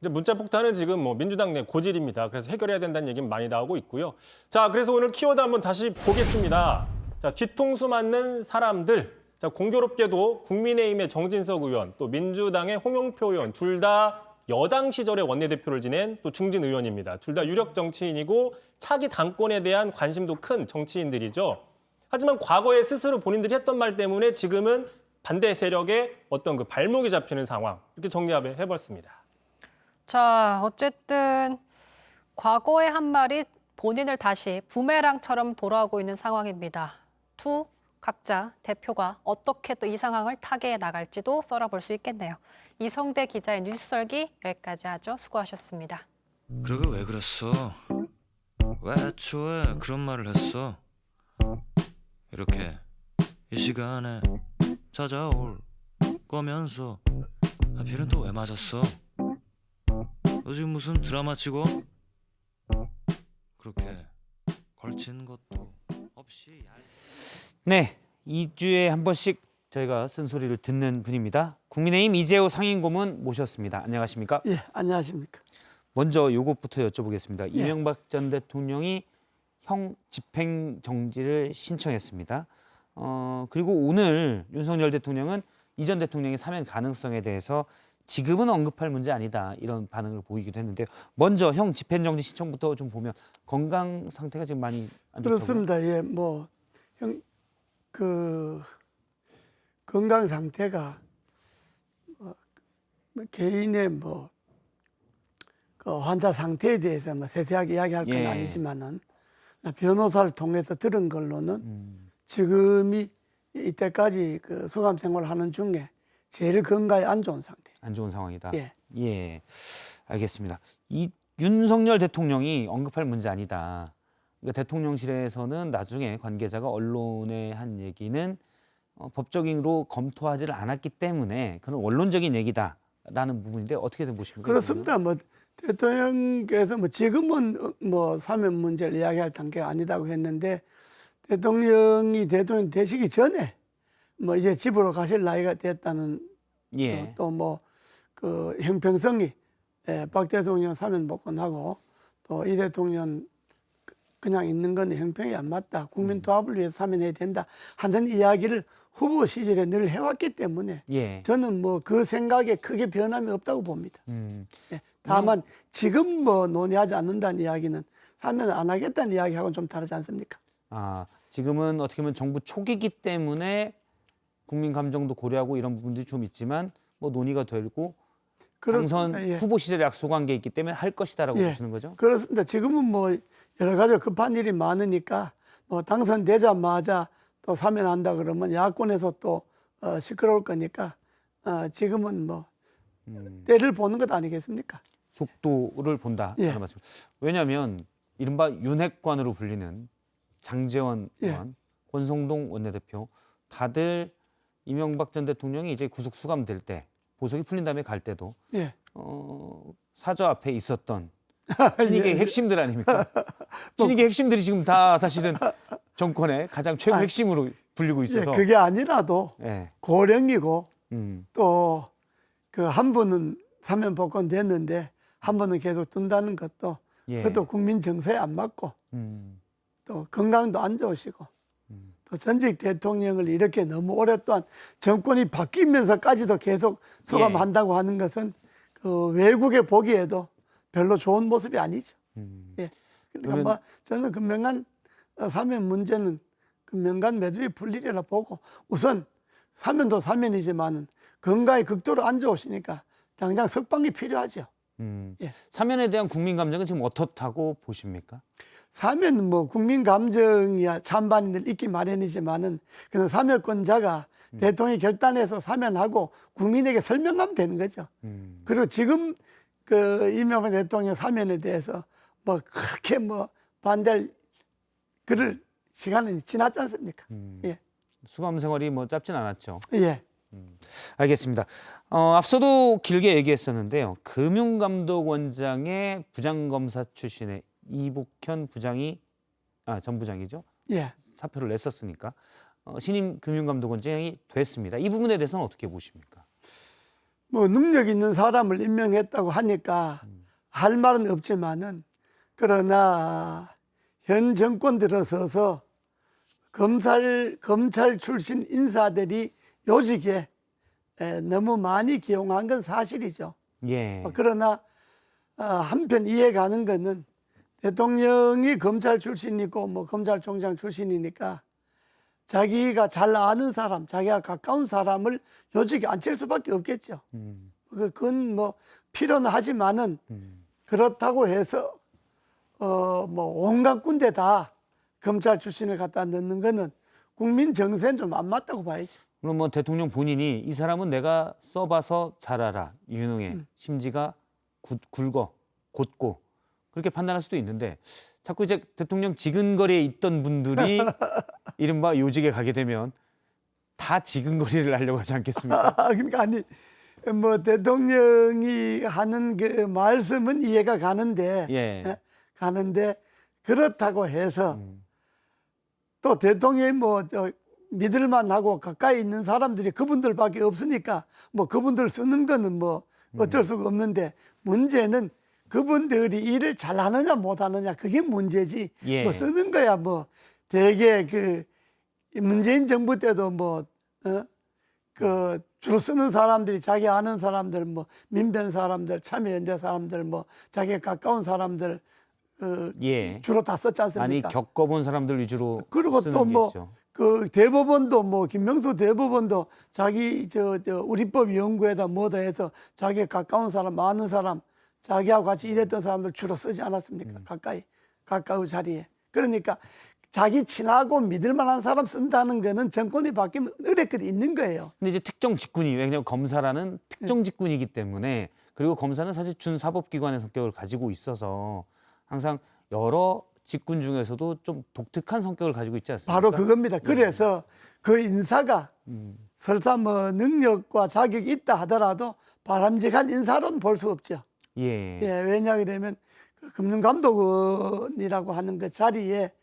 이제 문자 폭탄은 지금 뭐 민주당 내 고질입니다. 그래서 해결해야 된다는 얘기는 많이 나오고 있고요. 자, 그래서 오늘 키워드 한번 다시 보겠습니다. 자, 뒤통수 맞는 사람들. 자, 공교롭게도 국민의힘의 정진석 의원, 또 민주당의 홍영표 의원 둘 다 여당 시절에 원내대표를 지낸 또 중진 의원입니다. 둘 다 유력 정치인이고 차기 당권에 대한 관심도 큰 정치인들이죠. 하지만 과거에 스스로 본인들이 했던 말 때문에 지금은 반대 세력의 어떤 그 발목이 잡히는 상황 이렇게 정리해 해봤습니다. 자, 어쨌든 과거의 한 말이 본인을 다시 부메랑처럼 돌아오고 있는 상황입니다. 각자 대표가 어떻게 또 이 상황을 타개해 나갈지도 썰어볼 수 있겠네요. 이성대 기자의 뉴스 설기 여기까지 하죠. 수고하셨습니다. 그러게 왜 그랬어? 왜 애초에 그런 말을 했어? 이렇게 이 시간에 찾아올 거면서 하필은 또 왜 맞았어? 너 지금 무슨 드라마 치고? 그렇게 걸친 것도 없이 네, 2주에 한 번씩 저희가 쓴소리를 듣는 분입니다. 국민의힘 이재호 상임고문 모셨습니다. 안녕하십니까? 예, 안녕하십니까? 먼저 요것부터 여쭤보겠습니다. 이명박 전 대통령이 형 집행 정지를 신청했습니다. 그리고 오늘 윤석열 대통령은 이 전 대통령의 사면 가능성에 대해서 지금은 언급할 문제 아니다 이런 반응을 보이기도 했는데요. 먼저 형 집행정지 신청부터 좀 보면 건강 상태가 지금 많이 안 좋다고요? 그렇습니다. 예, 건강 상태가 개인의 그 환자 상태에 대해서 세세하게 이야기할 건 아니지만은 변호사를 통해서 들은 걸로는 지금이 이때까지 그 수감 생활을 하는 중에 제일 건강에 안 좋은 상태. 안 좋은 상황이다. 예, 알겠습니다. 이 윤석열 대통령이 언급할 문제 아니다. 그러니까 대통령실에서는 나중에 관계자가 언론에 한 얘기는 법적으로 검토하지를 않았기 때문에 그런 원론적인 얘기다라는 부분인데 어떻게 보십니까? 그렇습니다. 대통령께서 지금은 사면 문제를 이야기할 단계가 아니다고 했는데 대통령이 대통령 되시기 전에 이제 집으로 가실 나이가 됐다는 또 그 형평성이 박 대통령 사면 복권하고 또 이 대통령 그냥 있는 건 형평이 안 맞다. 국민 통합을 위해서 사면해야 된다 하는 이야기를 후보 시절에 늘 해왔기 때문에 예. 저는 뭐 그 생각에 크게 변함이 없다고 봅니다. 예. 다만 지금 뭐 논의하지 않는다는 이야기는 사면 안 하겠다는 이야기하고는 좀 다르지 않습니까? 아, 지금은 어떻게 보면 정부 초기이기 때문에 국민 감정도 고려하고 이런 부분들이 좀 있지만 뭐 논의가 되고 당선 그렇습니다. 예. 후보 시절에 약속한 게 있기 때문에 할 것이다라고 예. 보시는 거죠? 그렇습니다. 지금은 뭐 여러 가지 급한 일이 많으니까 뭐 당선되자마자 또 사면한다 그러면 야권에서 또 시끄러울 거니까 지금은 뭐 때를 보는 것 아니겠습니까? 속도를 본다 예. 하는 말씀. 왜냐하면 이른바 윤핵관으로 불리는 장제원 예. 의원, 권성동 원내대표 다들 이명박 전 대통령이 이제 구속 수감될 때 보석이 풀린 다음에 갈 때도 예. 사저 앞에 있었던 친이계 예. 핵심들 아닙니까? 친이계 핵심들이 지금 다 사실은 정권의 가장 최고 핵심으로 불리고 있어서 예, 그게 아니라도 예. 고령이고 또 그 한 분은 사면 복권 됐는데 한 분은 계속 둔다는 것도 예. 그것도 국민 정서에 안 맞고 또 건강도 안 좋으시고 또 전직 대통령을 이렇게 너무 오랫동안 정권이 바뀌면서까지도 계속 소감한다고 하는 것은 그 외국에 보기에도 별로 좋은 모습이 아니죠. 예. 그러니까 뭐 저는 금명간 사면 문제는 금명간 매주에 풀리리라 보고 우선 사면도 사면이지만 건강이 극도로 안 좋으시니까 당장 석방이 필요하죠. 예. 사면에 대한 국민 감정은 지금 어떻다고 보십니까? 사면 뭐 국민 감정이야 찬반이 있기 마련이지만은 그는 사면권자가 대통령이 결단해서 사면하고 국민에게 설명하면 되는 거죠. 그리고 지금 그 이명박 대통령 사면에 대해서 뭐 그렇게 뭐 반대할 그럴 시간은 지났지 않습니까? 예. 수감 생활이 뭐 짧진 않았죠. 예. 알겠습니다. 앞서도 길게 얘기했었는데요. 금융감독원장의 부장검사 출신의 이복현 부장이 전 부장이죠. 예. 사표를 냈었으니까 신임 금융감독원장이 됐습니다. 이 부분에 대해서는 어떻게 보십니까? 뭐 능력 있는 사람을 임명했다고 하니까 할 말은 없지만은 그러나 현 정권 들어서서 검찰 출신 인사들이 요직에 너무 많이 기용한 건 사실이죠. 예. 그러나 한편 이해가는 거는 대통령이 검찰 출신이고 뭐 검찰총장 출신이니까 자기가 잘 아는 사람, 자기가 가까운 사람을 요직에 앉힐 수밖에 없겠죠. 그건 뭐 필요는 하지만은 그렇다고 해서 뭐 온갖 군데 다 검찰 출신을 갖다 넣는 거는 국민 정세는 좀 안 맞다고 봐야죠. 그럼 뭐 대통령 본인이 이 사람은 내가 써봐서 잘 알아, 유능해, 심지가 굵어, 곧고 그렇게 판단할 수도 있는데 자꾸 이제 대통령 지근거리에 있던 분들이 이른바 요직에 가게 되면 다 지근거리를 하려고 하지 않겠습니까? 그러니까 아니 뭐 대통령이 하는 그 말씀은 이해가 가는데 가는데 그렇다고 해서 또 대통령이 뭐 믿을만하고 가까이 있는 사람들이 그분들밖에 없으니까 뭐 그분들 쓰는 거는 뭐 어쩔 수가 없는데 문제는 그분들이 일을 잘하느냐 못하느냐 그게 문제지. 뭐 쓰는 거야 뭐 되게 그 문재인 정부 때도 뭐 그 주로 쓰는 사람들이 자기 아는 사람들 뭐 민변 사람들 참여연대 사람들 뭐 자기가 가까운 사람들 주로 다 썼지 않습니까? 아니 겪어본 사람들 위주로 그리고 쓰는 또 게 뭐 있죠. 그 대법원도 뭐 김명수 대법원도 자기 저 우리법 연구에다 뭐다 해서 자기가 가까운 사람 아는 사람 자기하고 같이 일했던 사람들 주로 쓰지 않았습니까? 가까운 자리에. 그러니까 자기 친하고 믿을 만한 사람 쓴다는 거는 정권이 바뀌면 어렵게 있는 거예요. 근데 이제 특정 직군이 왜냐하면 검사라는 특정 직군이기 때문에 그리고 검사는 사실 준사법기관의 성격을 가지고 있어서 항상 여러 직군 중에서도 좀 독특한 성격을 가지고 있지 않습니까? 바로 그겁니다. 그래서 그 인사가 설사 뭐 능력과 자격이 있다 하더라도 바람직한 인사로는 볼 수 없죠. 왜냐 그러면 그 금융감독원이라고 하는 그 자리에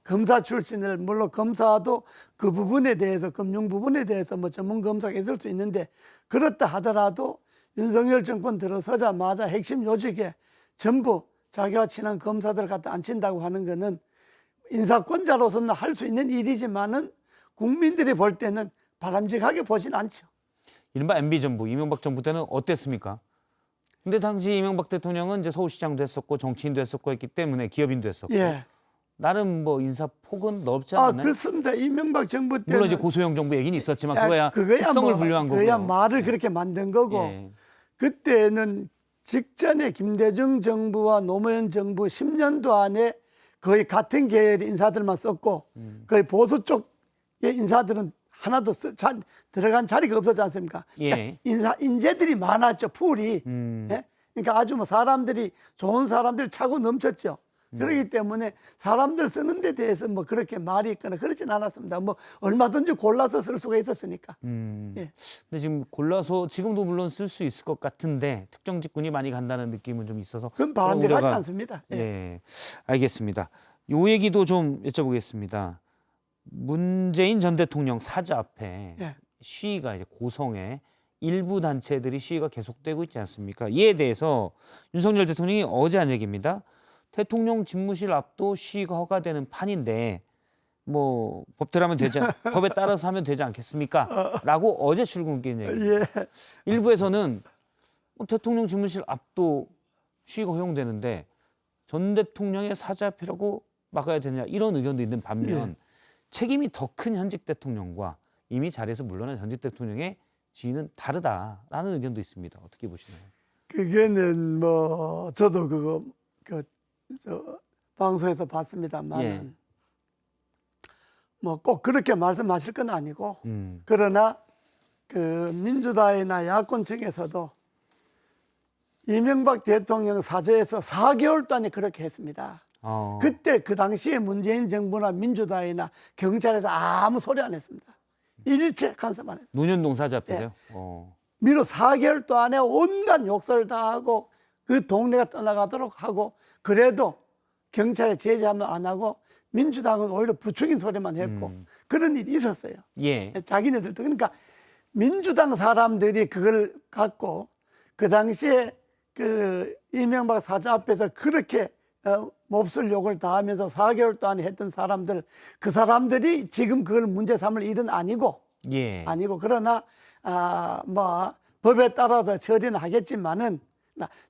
검사 출신을 물론 검사도 그 부분에 대해서 금융 부분에 대해서 뭐 전문 검사가 있을 수 있는데 그렇다 하더라도 윤석열 정권 들어서자마자 핵심 요직에 전부 자기와 친한 검사들 갖다 앉힌다고 하는 거는 인사권자로서는 할 수 있는 일이지만은 국민들이 볼 때는 바람직하게 보진 않죠. 이른바 MB 정부, 이명박 정부 때는 어땠습니까? 근데 당시 이명박 대통령은 이제 서울시장도 했었고 정치인도 했었고 했기 때문에 기업인도 했었고 예. 나름 뭐 인사 폭은 넓지 않나요? 그렇습니다. 이명박 정부 때는 물론 이제 고소형 정부 얘기는 있었지만 그거야 그거야 특성을 뭐, 분류한 거고요. 그거야 말을 그렇게 만든 거고 예. 그때는 직전에 김대중 정부와 노무현 정부 10년도 안에 거의 같은 계열의 인사들만 썼고 거의 보수 쪽의 인사들은 하나도 들어간 자리가 없었지 않습니까? 예. 그러니까 인재들이 많았죠, 풀이. 예? 그러니까 아주 뭐 사람들이 좋은 사람들 차고 넘쳤죠. 그렇기 때문에 사람들 쓰는 데 대해서 뭐 그렇게 말이 있거나 그러진 않았습니다. 뭐 얼마든지 골라서 쓸 수가 있었으니까. 예. 근데 지금 골라서 지금도 물론 쓸 수 있을 것 같은데 특정 직군이 많이 간다는 느낌은 좀 있어서 그건 바람직하지 우려가- 않습니다. 예. 예, 알겠습니다. 요 얘기도 좀 여쭤보겠습니다. 문재인 전 대통령 사저 앞에 예. 시위가 이제 고성에 일부 단체들이 시위가 계속되고 있지 않습니까? 이에 대해서 윤석열 대통령이 어제 한 얘기입니다. 대통령 집무실 앞도 시위가 허가되는 판인데 뭐 법대로 하면 되지 법에 따라서 하면 되지 않겠습니까? 라고 어제 출근길 얘기입니다. 예. 일부에서는 뭐 대통령 집무실 앞도 시위가 허용되는데 전 대통령의 사저 앞이라고 막아야 되냐 이런 의견도 있는 반면 책임이 더 큰 현직 대통령과 이미 자리에서 물러난 현직 대통령의 지위는 다르다라는 의견도 있습니다. 어떻게 보시나요? 그게는 뭐 저도 그거 저 방송에서 봤습니다만 예. 뭐 꼭 그렇게 말씀하실 건 아니고 그러나 그 민주당이나 야권 측에서도 이명박 대통령 사저에서 4개월 동안에 그렇게 했습니다. 그때 그 당시에 문재인 정부나 민주당이나 경찰에서 아무 소리 안 했습니다. 일체 간섭 안 했어요. 논현동 사저 앞에서요? 예. 미루 4개월 동안에 온갖 욕설을 다 하고 그 동네가 떠나가도록 하고 그래도 경찰에 제재하면 안 하고 민주당은 오히려 부추긴 소리만 했고 그런 일이 있었어요. 예. 자기네들도 그러니까 민주당 사람들이 그걸 갖고 그 당시에 그 이명박 사저 앞에서 그렇게 몹쓸 욕을 다 하면서 4개월 동안 했던 사람들 그 사람들이 지금 그걸 문제 삼을 일은 아니고 예. 아니고 그러나 뭐 법에 따라서 처리는 하겠지만은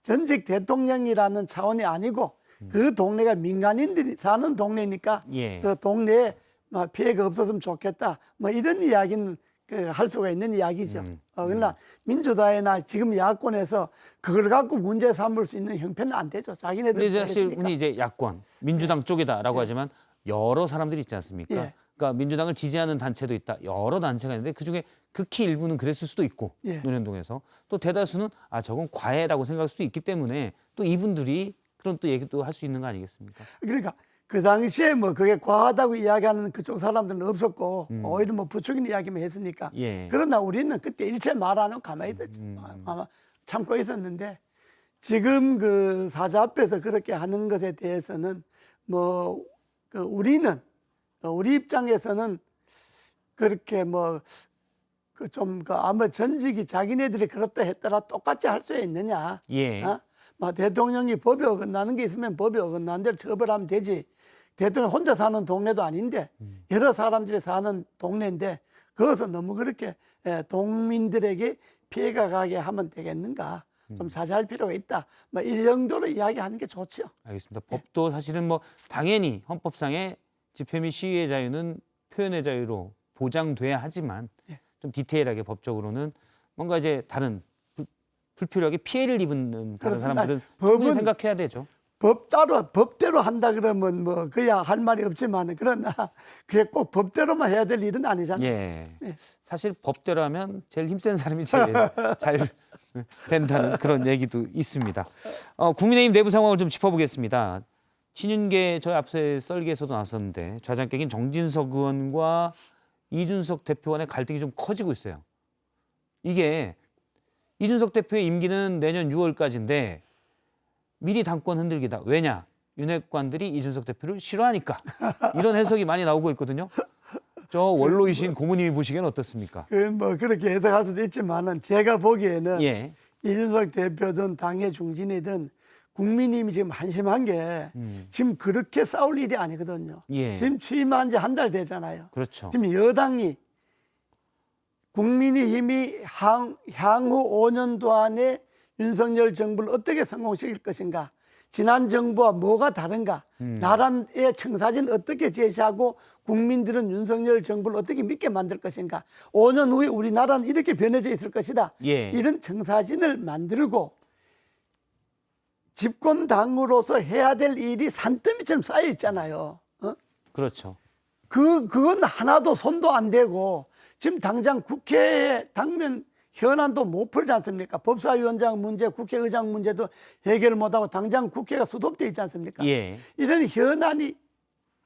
전직 대통령이라는 차원이 아니고 그 동네가 민간인들이 사는 동네니까 예. 그 동네에 피해가 없었으면 좋겠다 뭐 이런 이야기는 할 수가 있는 이야기죠. 그러나 민주당이나 지금 야권에서 그걸 갖고 문제 삼을 수 있는 형편은 안 되죠. 자기네들. 근데 사실 흔히 이제 야권, 민주당 쪽이다라고 하지만 여러 사람들이 있지 않습니까? 예. 그러니까 민주당을 지지하는 단체도 있다. 여러 단체가 있는데 그중에 극히 일부는 그랬을 수도 있고 예. 논현동에서 또 대다수는 저건 과해라고 생각할 수도 있기 때문에 또 이분들이 그런 또 얘기도 할 수 있는 거 아니겠습니까? 그러니까 그 당시에 뭐 그게 과하다고 이야기하는 그쪽 사람들은 없었고 오히려 뭐 부추기는 이야기만 했으니까. 예. 그러나 우리는 그때 일체 말 안 하고 가만히 있었지. 아마 참고 있었는데 지금 그 사자 앞에서 그렇게 하는 것에 대해서는 뭐 우리는 우리 입장에서는 그렇게 뭐 그 좀 아마 전직이 자기네들이 그렇다 했더라 똑같이 할 수 있느냐? 예. 뭐 대통령이 법에 어긋나는 게 있으면 법에 어긋나는 대로 처벌하면 되지. 대통령 혼자 사는 동네도 아닌데 여러 사람들이 사는 동네인데 그것은 너무 그렇게 동민들에게 피해가 가게 하면 되겠는가? 좀 자제할 필요가 있다. 뭐 이 정도로 이야기하는 게 좋죠. 알겠습니다. 법도 사실은 뭐 당연히 헌법상의 집회 및 시위의 자유는 표현의 자유로 보장돼야 하지만 좀 디테일하게 법적으로는 뭔가 이제 다른 불필요하게 피해를 입는 다른 그렇습니다. 사람들은 법은 충분히 생각해야 되죠. 법대로 한다 그러면 뭐 그야 할 말이 없지만 그러나 그게 꼭 법대로만 해야 될 일은 아니잖아요. 예. 네. 사실 법대로 하면 제일 힘센 사람이 제일 잘 된다는 그런 얘기도 있습니다. 국민의힘 내부 상황을 좀 짚어보겠습니다. 친윤계 저희 앞서 썰기에서도 나왔었는데 좌장격인 정진석 의원과 이준석 대표 간의 갈등이 좀 커지고 있어요. 이게 이준석 대표의 임기는 내년 6월까지인데 미리 당권 흔들기다. 왜냐? 윤핵관들이 이준석 대표를 싫어하니까. 이런 해석이 많이 나오고 있거든요. 저 원로이신 고모님이 보시기엔 어떻습니까? 뭐 그렇게 해석할 수도 있지만은 제가 보기에는 예. 이준석 대표든 당의 중진이든 국민님이 지금 한심한 게 지금 그렇게 싸울 일이 아니거든요. 예. 지금 취임한 지 한 달 되잖아요. 그렇죠. 지금 여당이 국민의힘이 향후 5년도 안에 윤석열 정부를 어떻게 성공시킬 것인가, 지난 정부와 뭐가 다른가, 나라의 청사진 어떻게 제시하고 국민들은 윤석열 정부를 어떻게 믿게 만들 것인가, 5년 후에 우리나라는 이렇게 변해져 있을 것이다. 예. 이런 청사진을 만들고 집권당으로서 해야 될 일이 산더미처럼 쌓여 있잖아요. 그렇죠. 그건 하나도 손도 안 대고 지금 당장 국회에 당면 현안도 못 풀지 않습니까? 법사위원장 문제, 국회의장 문제도 해결 못하고 당장 국회가 수도돼 있지 않습니까? 예. 이런 현안이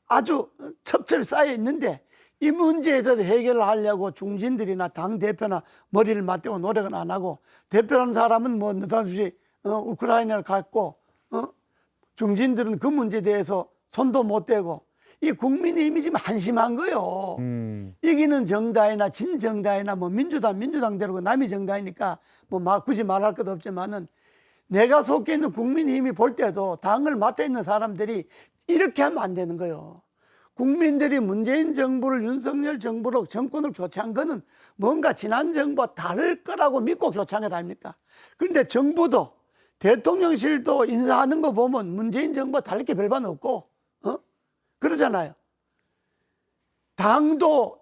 아주 첩첩이 쌓여 있는데 이 문제에 대해서 해결을 하려고 중진들이나 당대표나 머리를 맞대고 노력은 안 하고, 대표라는 사람은 뭐 느닷없이 우크라이나를 갔고 중진들은 그 문제에 대해서 손도 못 대고, 이 국민의힘이 지금 한심한 거요. 이기는 정당이나 진정당이나 뭐 민주당대로 남이 정당이니까 뭐 굳이 말할 것도 없지만은, 내가 속해 있는 국민의힘이 볼 때도 당을 맡아 있는 사람들이 이렇게 하면 안 되는 거예요. 국민들이 문재인 정부를 윤석열 정부로 정권을 교체한 거는 뭔가 지난 정부와 다를 거라고 믿고 교체한 것 아닙니까? 그런데 정부도 대통령실도 인사하는 거 보면 문재인 정부와 다를 게 별반 없고 그러잖아요. 당도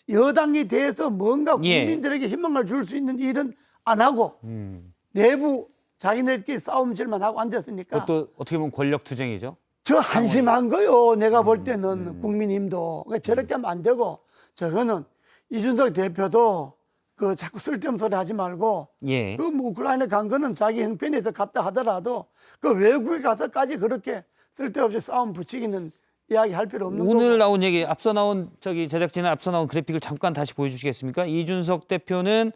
여당이 돼서 뭔가 국민들에게 희망을 줄 수 있는 일은 안 하고 내부 자기네들끼리 싸움질만 하고 앉았으니까. 그것도 어떻게 보면 권력투쟁이죠. 저 한심한 거요. 내가 볼 때는 국민힘도. 그러니까 저렇게 하면 안 되고, 저거는 이준석 대표도 그 자꾸 쓸데없는 소리 하지 말고, 예. 그 뭐 우크라이나 간 거는 자기 형편에서 갔다 하더라도 그 외국에 가서까지 그렇게 쓸데없이 싸움 붙이기는 이야기 할 필요 없는 거고. 오늘 나온 얘기, 앞서 나온 제작진은 앞서 나온 그래픽을 잠깐 다시 보여주시겠습니까? 이준석 대표는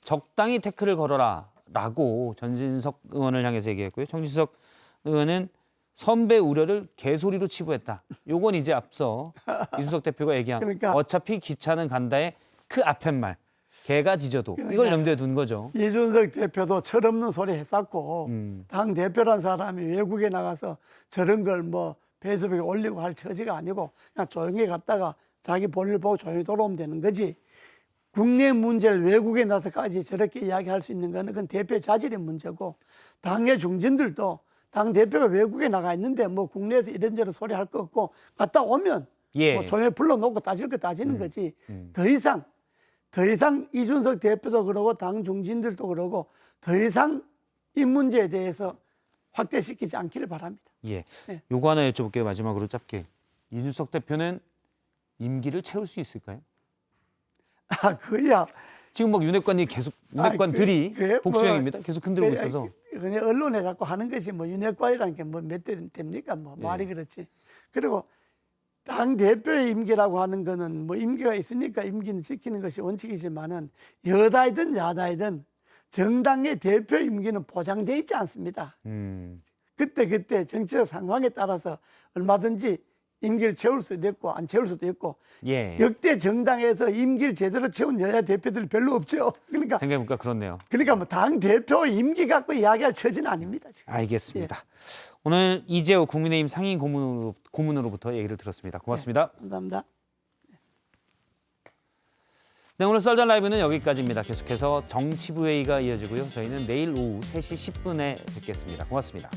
적당히 태클을 걸어라라고 전진석 의원을 향해서 얘기했고요. 정진석 의원은 선배 우려를 개소리로 치부했다. 요건 이제 앞서 이준석 대표가 얘기한 그러니까, 어차피 기차는 간다의 그 앞에 말, 개가 짖어도 이걸 염두에 둔 거죠. 이준석 대표도 철없는 소리 했었고, 당 대표란 사람이 외국에 나가서 저런 걸 뭐 페이스북에 올리고 할 처지가 아니고 그냥 조용히 갔다가 자기 볼일 보고 조용히 돌아오면 되는 거지. 국내 문제를 외국에 나서까지 저렇게 이야기할 수 있는 거는 그건 대표의 자질의 문제고, 당의 중진들도 당 대표가 외국에 나가 있는데 뭐 국내에서 이런저런 소리 할 거 없고 갔다 오면 뭐 조용히 불러놓고 따질 거 따지는 거지. 더 이상 이준석 대표도 그러고 당 중진들도 그러고 더 이상 이 문제에 대해서 확대시키지 않기를 바랍니다. 예. 네. 요거 하나 여쭤볼게요. 마지막으로 짧게. 이준석 대표는 임기를 채울 수 있을까요? 그야. 지금 뭐 윤핵관이 계속 윤핵관들이 복수형입니다. 계속 흔들고 그래, 있어서. 그냥 언론에 자꾸 하는 것이 뭐 윤핵관이라는 게 뭐 몇 대 됩니까? 뭐 말이 그렇지. 그리고 당 대표의 임기라고 하는 거는 뭐 임기가 있으니까 임기는 지키는 것이 원칙이지만은 여당이든 야당이든 정당의 대표 임기는 보장돼 있지 않습니다. 그때 정치적 상황에 따라서 얼마든지 임기를 채울 수도 있고 안 채울 수도 있고, 역대 정당에서 임기를 제대로 채운 여야 대표들 별로 없죠. 그러니까 생각해보니까 그렇네요. 그러니까 뭐 당 대표 임기 갖고 이야기할 처지는 아닙니다. 지금. 알겠습니다. 오늘 이재호 국민의힘 상임 고문으로부터 얘기를 들었습니다. 고맙습니다. 감사합니다. 네, 오늘 썰전 라이브는 여기까지입니다. 계속해서 정치부회의가 이어지고요. 저희는 내일 오후 3시 10분에 뵙겠습니다. 고맙습니다.